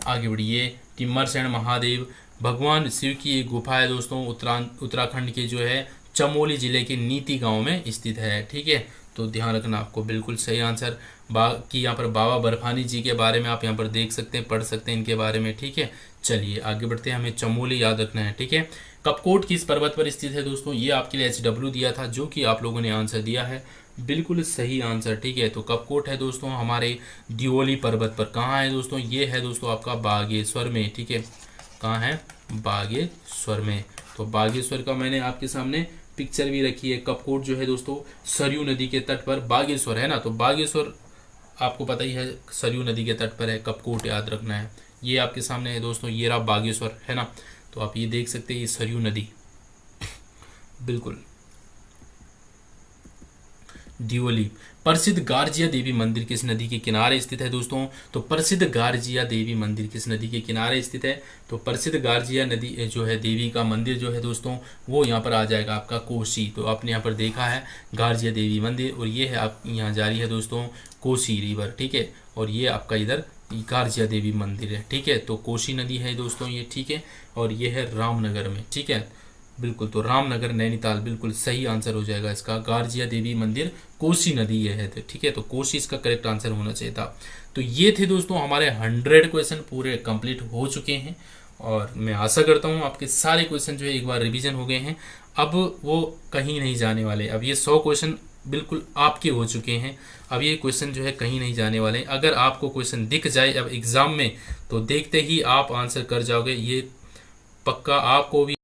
आगे बढ़िए। टिम्मरसैंण महादेव भगवान शिव की एक गुफा है दोस्तों, उत्तराखंड के जो है चमोली जिले के नीति गांव में स्थित है, ठीक है। तो ध्यान रखना आपको, बिल्कुल सही आंसर। बाकी यहाँ पर बाबा बर्फानी जी के बारे में आप यहाँ पर देख सकते हैं, पढ़ सकते हैं इनके बारे में, ठीक है। चलिए आगे बढ़ते हैं, हमें चमोली याद रखना है, ठीक है। कपकोट किस पर्वत पर स्थित है दोस्तों? ये आपके लिए HW दिया था, जो कि आप लोगों ने आंसर दिया है, बिल्कुल सही आंसर, ठीक है। तो कपकोट है दोस्तों हमारे दियोली पर्वत पर। कहाँ है दोस्तों? ये है दोस्तों आपका बागेश्वर में, ठीक है। कहाँ है? बागेश्वर में। तो बागेश्वर का मैंने आपके सामने पिक्चर भी रखी है। कपकोट जो है दोस्तों सरयू नदी के तट पर बागेश्वर है ना, तो बागेश्वर आपको पता ही है सरयू नदी के तट पर है, कपकोट याद रखना है। ये आपके सामने है दोस्तों, ये रहा बागेश्वर, है ना। तो आप ये देख सकते हैं, ये सरयू नदी, बिल्कुल। दियोली, प्रसिद्ध गारजिया देवी मंदिर किस नदी के किनारे स्थित है दोस्तों? तो प्रसिद्ध गारजिया देवी मंदिर किस नदी के किनारे स्थित है? तो प्रसिद्ध गारजिया नदी जो है देवी का मंदिर जो है दोस्तों, वो यहाँ पर आ जाएगा आपका कोसी। तो आपने यहाँ पर देखा है गारजिया देवी मंदिर, और ये है आप यहाँ जारी है दोस्तों कोसी रिवर, ठीक है। और ये आपका इधर गारजिया देवी मंदिर है, ठीक है। तो कोसी नदी है दोस्तों ये, ठीक है। और ये है रामनगर में, ठीक है, बिल्कुल। तो रामनगर नैनीताल, बिल्कुल सही आंसर हो जाएगा इसका। गारजिया देवी मंदिर कोसी नदी ये है, ठीक है। तो कोसी इसका करेक्ट आंसर होना चाहिए था। तो ये थे दोस्तों हमारे 100 क्वेश्चन पूरे कंप्लीट हो चुके हैं, और मैं आशा करता हूँ आपके सारे क्वेश्चन जो है एक बार रिवीजन हो गए हैं, अब वो कहीं नहीं जाने वाले। अब ये 100 क्वेश्चन बिल्कुल आपके हो चुके हैं, अब ये क्वेश्चन जो है कहीं नहीं जाने वाले। अगर आपको क्वेश्चन दिख जाए अब एग्जाम में, तो देखते ही आप आंसर कर जाओगे, ये पक्का आपको भी